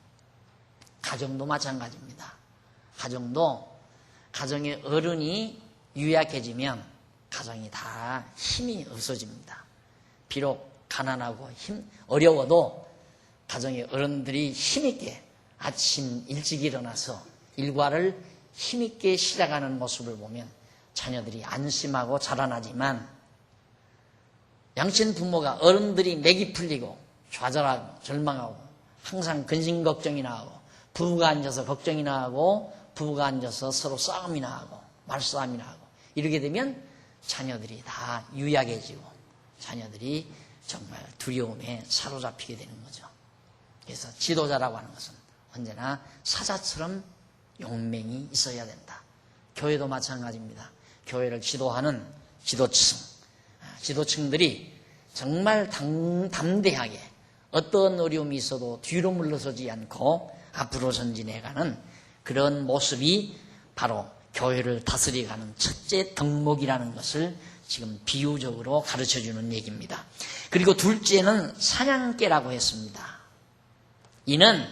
가정도 마찬가지입니다. 가정의 어른이 유약해지면 가정이 다 힘이 없어집니다. 비록 가난하고 어려워도 가정의 어른들이 힘있게 아침 일찍 일어나서 일과를 힘있게 시작하는 모습을 보면 자녀들이 안심하고 자라나지만 양친 부모가 어른들이 맥이 풀리고 좌절하고 절망하고 항상 근심 걱정이나 하고 부부가 앉아서 걱정이나 하고 부부가 앉아서 서로 싸움이나 하고 말싸움이나 하고 이렇게 되면 자녀들이 다 유약해지고 자녀들이 정말 두려움에 사로잡히게 되는 거죠. 그래서 지도자라고 하는 것은 언제나 사자처럼 용맹이 있어야 된다. 교회도 마찬가지입니다. 교회를 지도하는 지도층들이 정말 담대하게 어떤 어려움이 있어도 뒤로 물러서지 않고 앞으로 전진해가는 그런 모습이 바로 교회를 다스려가는 첫째 덕목이라는 것을 지금 비유적으로 가르쳐주는 얘기입니다. 그리고 둘째는 사냥개라고 했습니다. 이는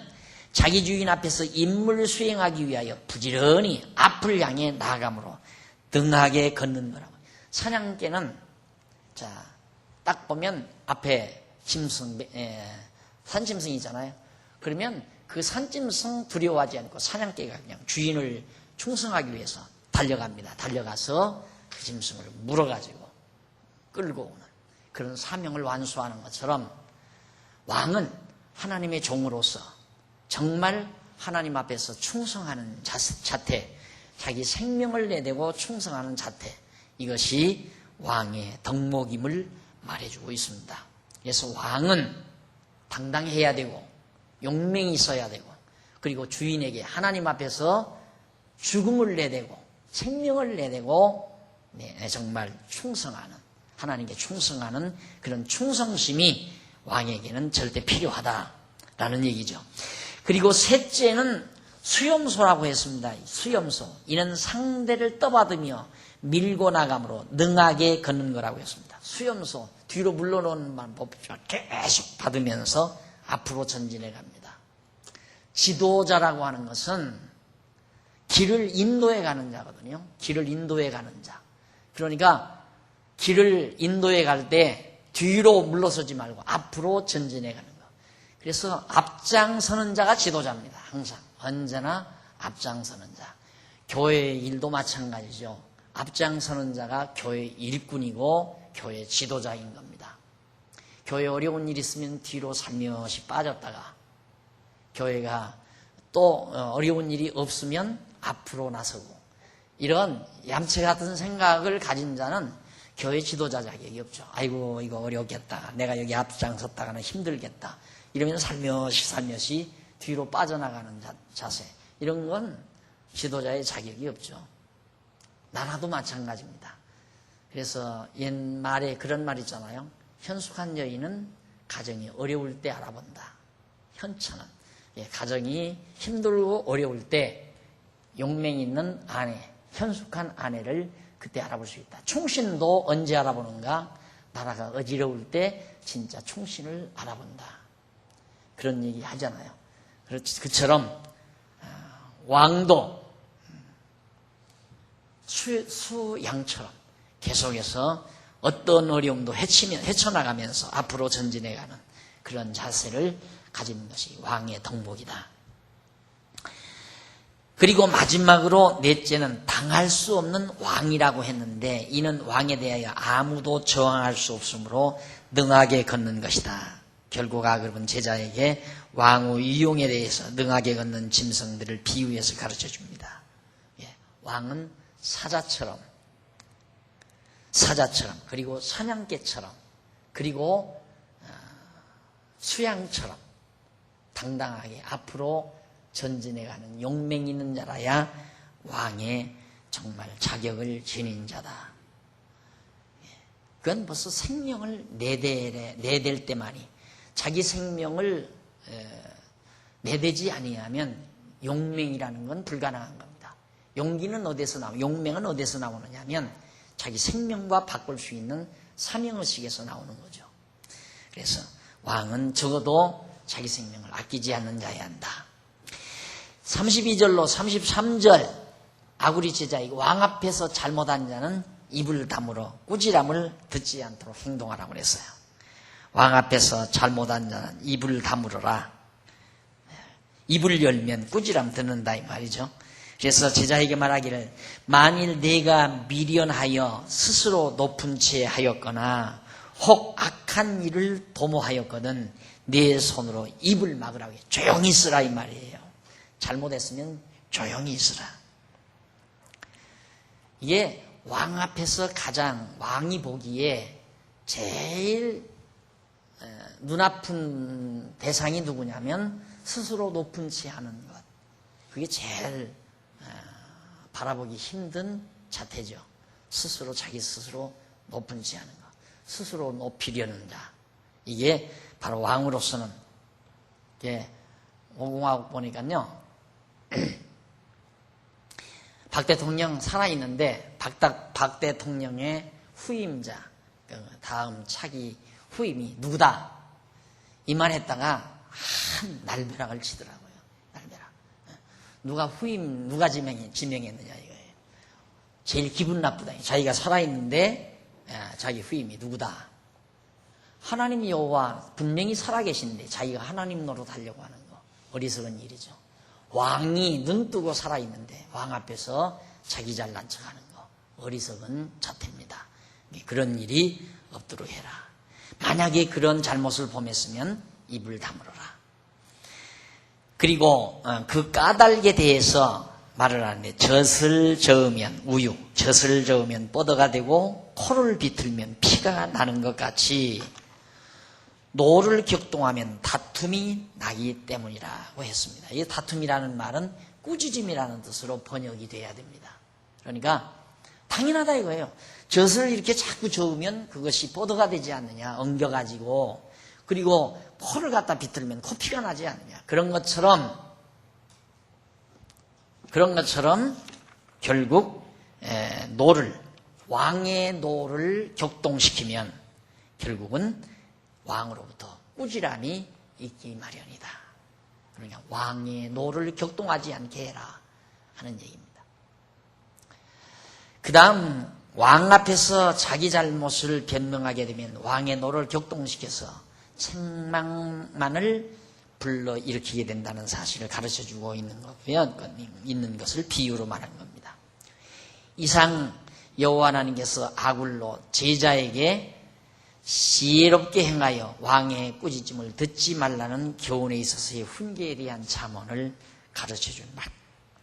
자기 주인 앞에서 임무를 수행하기 위하여 부지런히 앞을 향해 나아가므로 등하게 걷는 거라고. 사냥개는 딱 보면 앞에 산짐승이 있잖아요. 그러면 그 산짐승 두려워하지 않고 사냥개가 그냥 주인을 충성하기 위해서 달려갑니다. 달려가서 그 짐승을 물어가지고 끌고 오는 그런 사명을 완수하는 것처럼 왕은 하나님의 종으로서 정말 하나님 앞에서 충성하는 자태, 자기 생명을 내대고 충성하는 자태, 이것이 왕의 덕목임을 말해주고 있습니다. 그래서 왕은 당당해야 되고 용맹이 있어야 되고 그리고 주인에게 하나님 앞에서 죽음을 내대고 생명을 내대고 정말 충성하는, 하나님께 충성하는 그런 충성심이 왕에게는 절대 필요하다라는 얘기죠. 그리고 셋째는 수염소라고 했습니다. 수염소. 이는 상대를 떠받으며 밀고 나감으로 능하게 걷는 거라고 했습니다. 수염소, 뒤로 물러놓는 법을 계속 받으면서 앞으로 전진해 갑니다. 지도자라고 하는 것은 길을 인도해 가는 자거든요. 길을 인도해 가는 자. 그러니까 길을 인도해 갈 때 뒤로 물러서지 말고 앞으로 전진해 가는 거. 그래서 앞장서는 자가 지도자입니다. 항상. 언제나 앞장서는 자. 교회 일도 마찬가지죠. 앞장서는 자가 교회 일꾼이고 교회 지도자인 겁니다. 교회 어려운 일 있으면 뒤로 살며시 빠졌다가 교회가 또 어려운 일이 없으면 앞으로 나서고 이런 얌체 같은 생각을 가진 자는 교회 지도자 자격이 없죠. 아이고 이거 어렵겠다. 내가 여기 앞장섰다가는 힘들겠다. 이러면서 살며시 뒤로 빠져나가는 자세. 이런 건 지도자의 자격이 없죠. 나라도 마찬가지입니다. 그래서 옛말에 그런 말 있잖아요. 현숙한 여인은 가정이 어려울 때 알아본다. 현처는 가정이 힘들고 어려울 때 용맹 있는 아내, 현숙한 아내를 그때 알아볼 수 있다. 충신도 언제 알아보는가? 나라가 어지러울 때 진짜 충신을 알아본다. 그런 얘기 하잖아요. 그처럼 왕도 수양처럼 계속해서 어떤 어려움도 헤쳐나가면서 앞으로 전진해가는 그런 자세를 가진 것이 왕의 덕목이다. 그리고 마지막으로 넷째는 당할 수 없는 왕이라고 했는데 이는 왕에 대하여 아무도 저항할 수 없으므로 능하게 걷는 것이다. 결국 아그룹은 제자에게 왕의 위용에 대해서 능하게 걷는 짐승들을 비유해서 가르쳐줍니다. 왕은 사자처럼 그리고 사냥개처럼 그리고 수양처럼 당당하게 앞으로 전진해가는 용맹 있는 자라야 왕의 정말 자격을 지닌 자다. 그건 벌써 생명을 내댈 때만이 자기 생명을 내대지 아니하면 용맹이라는 건 불가능한 겁니다. 용기는 어디서 용맹은 어디서 나오느냐 하면 자기 생명과 바꿀 수 있는 사명의식에서 나오는 거죠. 그래서 왕은 적어도 자기 생명을 아끼지 않는 자여야 한다. 32절로 33절 아구리 제자에게 왕 앞에서 잘못한 자는 입을 다물어 꾸지람을 듣지 않도록 행동하라고 그랬어요. 왕 앞에서 잘못한 자는 입을 다물어라. 입을 열면 꾸지람 듣는다 이 말이죠. 그래서 제자에게 말하기를 만일 내가 미련하여 스스로 높은 채 하였거나 혹 악한 일을 도모하였거든 내 손으로 입을 막으라고 해. 조용히 있으라 이 말이에요. 잘못했으면 조용히 있으라. 이게 왕 앞에서 가장 왕이 보기에 제일 눈아픈 대상이 누구냐면 스스로 높은 채 하는 것. 그게 제일 바라보기 힘든 자태죠. 자기 스스로 높은 채 하는 것. 스스로 높이려는 자. 이게 바로 왕으로서는 이게 오공화국 보니까요. 박 대통령 살아있는데 박 대통령의 후임자 다음 차기 후임이 누구다 이 말 했다가 한 날벼락을 치더라고요. 날벼락. 누가 지명했느냐 이거예요. 제일 기분 나쁘다. 자기가 살아있는데 자기 후임이 누구다. 하나님 여호와 분명히 살아계신데 자기가 하나님 노릇하려고 하는 거 어리석은 일이죠. 왕이 눈 뜨고 살아있는데 왕 앞에서 자기 잘난 척하는 거 어리석은 자태입니다. 그런 일이 없도록 해라. 만약에 그런 잘못을 범했으면 입을 다물어라. 그리고 그 까닭에 대해서 말을 하는데 젖을 저으면 젖을 저으면 뻗어가 되고 코를 비틀면 피가 나는 것 같이 노를 격동하면 다툼이 나기 때문이라고 했습니다. 이 다툼이라는 말은 꾸짖음이라는 뜻으로 번역이 돼야 됩니다. 그러니까 당연하다 이거예요. 젖을 이렇게 자꾸 저으면 그것이 뻗어가 되지 않느냐, 엉겨가지고. 그리고 코를 갖다 비틀면 코피가 나지 않느냐. 그런 것처럼 결국 왕의 노를 격동시키면 결국은 왕으로부터 꾸지람이 있기 마련이다. 그러니까 왕의 노를 격동하지 않게 해라 하는 얘기입니다. 그 다음 왕 앞에서 자기 잘못을 변명하게 되면 왕의 노를 격동시켜서 책망만을 불러일으키게 된다는 사실을 가르쳐주고 있는 것을 비유로 말한 겁니다. 이상 여호와 하나님께서 아굴로 제자에게 지혜롭게 행하여 왕의 꾸짖음을 듣지 말라는 교훈에 있어서의 훈계에 대한 잠언을 가르쳐준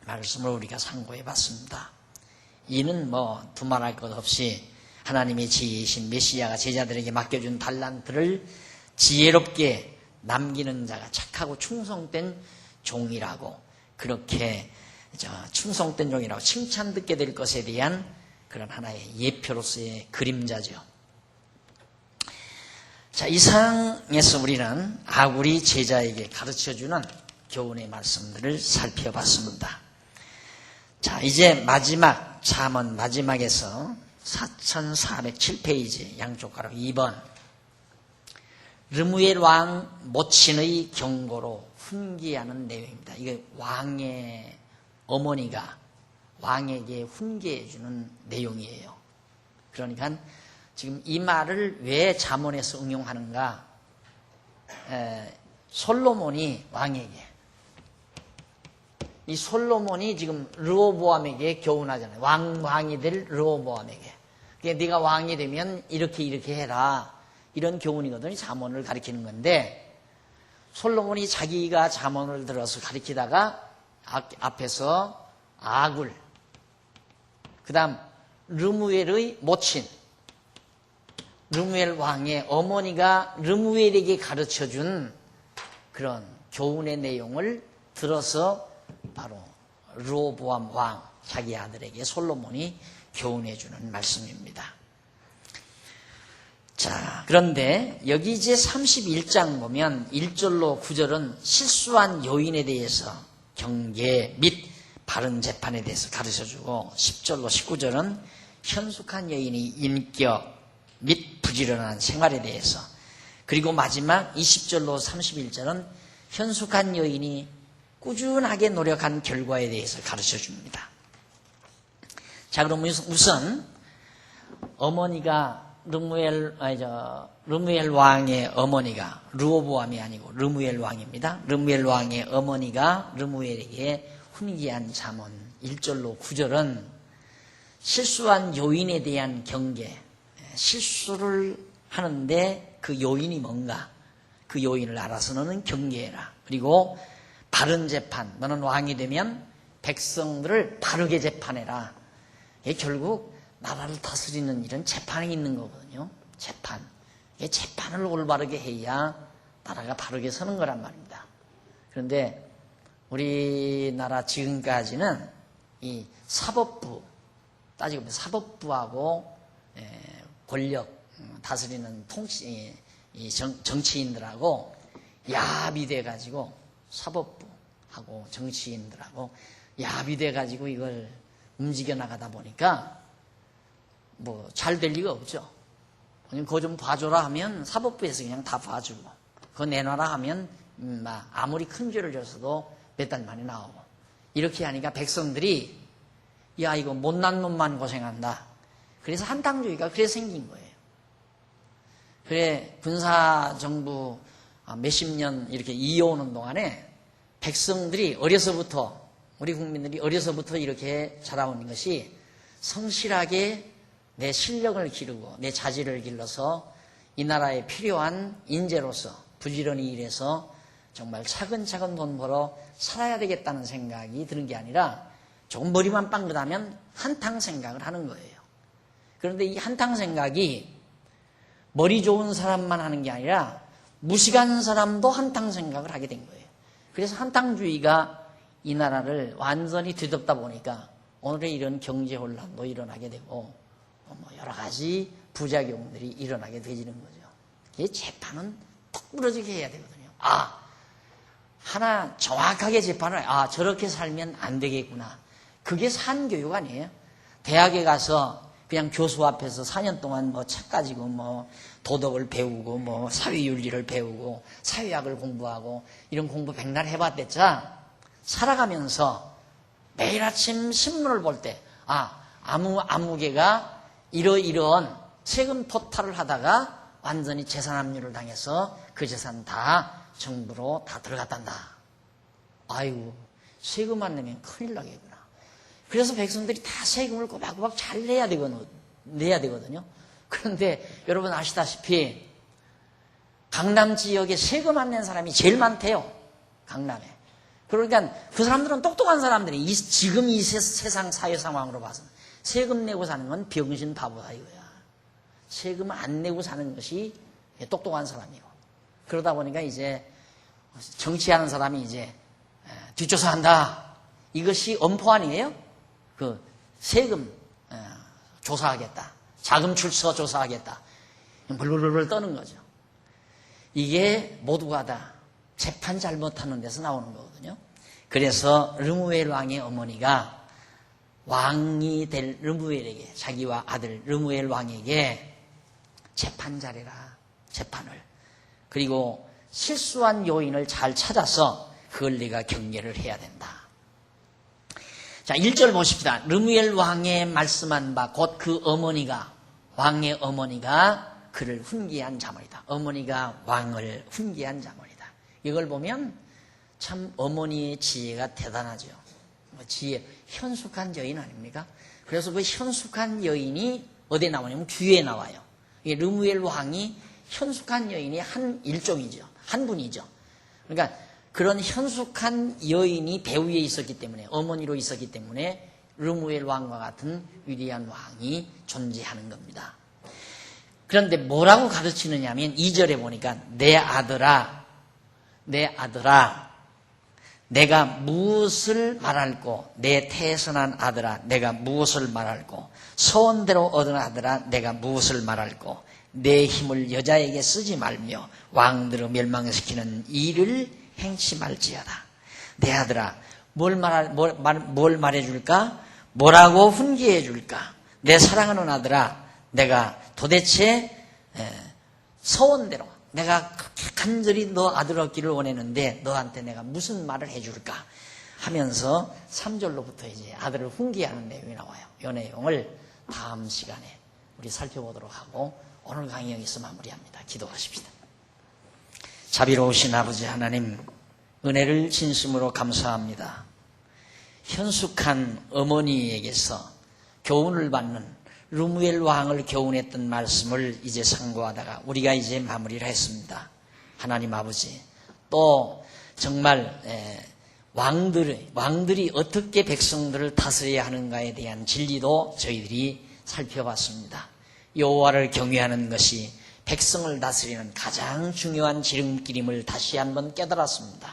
말씀을 우리가 상고해 봤습니다. 이는 뭐 두말할 것 없이 하나님의 지혜이신 메시아가 제자들에게 맡겨준 달란트를 지혜롭게 남기는 자가 착하고 충성된 종이라고, 그렇게 충성된 종이라고 칭찬 듣게 될 것에 대한 그런 하나의 예표로서의 그림자죠. 자, 이 상황에서 우리는 아굴이 제자에게 가르쳐주는 교훈의 말씀들을 살펴봤습니다. 자, 이제 마지막 잠언 마지막에서 4407페이지 양쪽 가로 2번, 르무엘 왕 모친의 경고로 훈계하는 내용입니다. 이게 왕의 어머니가 왕에게 훈계해주는 내용이에요. 그러니까 지금 이 말을 왜 잠언에서 응용하는가? 솔로몬이 왕에게, 이 솔로몬이 지금 르호보암에게 교훈하잖아요. 왕이 될 르호보암에게. 그러니까 네가 왕이 되면 이렇게 해라. 이런 교훈이거든요. 잠언을 가리키는 건데, 솔로몬이 자기가 잠언을 들어서 가리키다가 앞에서 아굴, 그 다음 르무엘의 모친, 르무엘 왕의 어머니가 르무엘에게 가르쳐준 그런 교훈의 내용을 들어서 바로 르호보암 왕, 자기 아들에게 솔로몬이 교훈해주는 말씀입니다. 자, 그런데 여기 이제 31장 보면 1절로 9절은 실수한 요인에 대해서 경계 및 바른 재판에 대해서 가르쳐주고, 10절로 19절은 현숙한 여인의 인격 및 부지런한 생활에 대해서, 그리고 마지막 20절로 31절은 현숙한 여인이 꾸준하게 노력한 결과에 대해서 가르쳐줍니다. 자, 그럼 우선 어머니가 르무엘 왕의 어머니가, 르호보암이 아니고 르무엘 왕입니다. 르무엘 왕의 어머니가 르무엘에게 훈계한 잠언 1절로 9절은 실수한 요인에 대한 경계, 실수를 하는데 그 요인이 뭔가, 그 요인을 알아서 너는 경계해라. 그리고 바른 재판, 너는 왕이 되면 백성들을 바르게 재판해라. 이게 결국 나라를 다스리는 이런 재판이 있는 거거든요. 재판. 이게 재판을 올바르게 해야 나라가 바르게 서는 거란 말입니다. 그런데 우리나라 지금까지는 이 사법부, 따지고 보면 사법부하고 권력 다스리는 정치인들하고 야합이 돼가지고, 사법부하고 정치인들하고 야합이 돼가지고 이걸 움직여 나가다 보니까 뭐 잘 될 리가 없죠. 그거 좀 봐줘라 하면 사법부에서 그냥 다 봐주고, 그거 내놔라 하면 아무리 큰 죄를 졌어도 몇 달 만에 나오고, 이렇게 하니까 백성들이 야, 이거 못난 놈만 고생한다. 그래서 한탕주의가 그래서 생긴 거예요. 그래, 군사정부 몇십 년 이렇게 이어오는 동안에 백성들이 어려서부터, 우리 국민들이 어려서부터 이렇게 자라오는 것이 성실하게 내 실력을 기르고 내 자질을 길러서 이 나라에 필요한 인재로서 부지런히 일해서 정말 차근차근 돈 벌어 살아야 되겠다는 생각이 드는 게 아니라 조금 머리만 빵긋하면 한탕 생각을 하는 거예요. 그런데 이 한탕 생각이 머리 좋은 사람만 하는 게 아니라 무식한 사람도 한탕 생각을 하게 된 거예요. 그래서 한탕주의가 이 나라를 완전히 뒤덮다 보니까 오늘의 이런 경제 혼란도 일어나게 되고 여러 가지 부작용들이 일어나게 되지는 거죠. 이 재판은 톡 부러지게 해야 되거든요. 하나 정확하게 재판을, 저렇게 살면 안 되겠구나. 그게 산교육 아니에요? 대학에 가서 그냥 교수 앞에서 4년 동안 책 가지고 도덕을 배우고 사회윤리를 배우고 사회학을 공부하고 이런 공부 백날 해봤댔자 살아가면서 매일 아침 신문을 볼 때 아무개가 이러이러한 세금 토탈을 하다가 완전히 재산 압류를 당해서 그 재산 다 정부로 다 들어갔단다. 아이고, 세금 안 내면 큰일 나겠구나. 그래서 백성들이 다 세금을 꼬박꼬박 잘 내야 되거든요. 그런데 여러분 아시다시피 강남 지역에 세금 안 낸 사람이 제일 많대요. 강남에. 그러니까 그 사람들은 똑똑한 사람들이 지금 이 세상 사회 상황으로 봐서 세금 내고 사는 건 병신 바보다 이거야. 세금 안 내고 사는 것이 똑똑한 사람이고. 그러다 보니까 이제 정치하는 사람이 이제 뒷조사한다. 이것이 엄포 아니에요? 그 세금 조사하겠다. 자금 출처 조사하겠다. 벌벌벌 떠는 거죠. 이게 모두가 다 재판 잘못하는 데서 나오는 거거든요. 그래서 르무엘 왕의 어머니가 왕이 될 르무엘에게, 자기와 아들 르무엘 왕에게 재판 잘해라. 재판을. 그리고 실수한 요인을 잘 찾아서 그걸 네가 경계를 해야 된다. 자, 1절 보십시다. 르무엘 왕의 말씀한 바 곧 그 어머니가, 왕의 어머니가 그를 훈계한 자물이다. 어머니가 왕을 훈계한 자물이다. 이걸 보면 참 어머니의 지혜가 대단하죠. 지혜, 현숙한 여인 아닙니까? 그래서 그 현숙한 여인이 어디에 나오냐면 뒤에 나와요. 이게 르무엘 왕이 현숙한 여인이 한 일종이죠. 한 분이죠. 그러니까 그런 현숙한 여인이 배후에 있었기 때문에, 어머니로 있었기 때문에 르무엘 왕과 같은 위대한 왕이 존재하는 겁니다. 그런데 뭐라고 가르치느냐 하면 2절에 보니까 내 아들아 내가 무엇을 말할꼬, 내 태선한 아들아 내가 무엇을 말할꼬, 소원대로 얻은 아들아 내가 무엇을 말할꼬, 내 힘을 여자에게 쓰지 말며 왕들을 멸망시키는 일을 행치 말지어다. 내 아들아 뭘 말해줄까? 뭐라고 훈계해줄까? 내 사랑하는 아들아, 내가 도대체 소원대로 내가 간절히 너 아들 얻기를 원했는데 너한테 내가 무슨 말을 해줄까 하면서 3절로부터 이제 아들을 훈계하는 내용이 나와요. 이 내용을 다음 시간에 우리 살펴보도록 하고 오늘 강의 여기서 마무리합니다. 기도하십시다. 자비로우신 아버지 하나님, 은혜를 진심으로 감사합니다. 현숙한 어머니에게서 교훈을 받는 르무엘 왕을 교훈했던 말씀을 이제 상고하다가 우리가 이제 마무리를 했습니다. 하나님 아버지, 또 정말 왕들이 어떻게 백성들을 다스려야 하는가에 대한 진리도 저희들이 살펴봤습니다. 여호와를 경외하는 것이 백성을 다스리는 가장 중요한 지름길임을 다시 한번 깨달았습니다.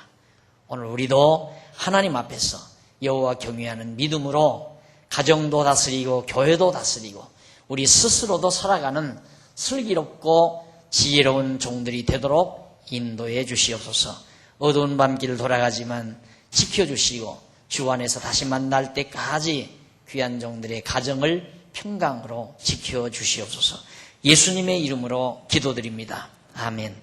오늘 우리도 하나님 앞에서 여호와 경외하는 믿음으로 가정도 다스리고 교회도 다스리고 우리 스스로도 살아가는 슬기롭고 지혜로운 종들이 되도록 인도해 주시옵소서. 어두운 밤길 돌아가지만 지켜주시고 주 안에서 다시 만날 때까지 귀한 종들의 가정을 평강으로 지켜주시옵소서. 예수님의 이름으로 기도드립니다. 아멘.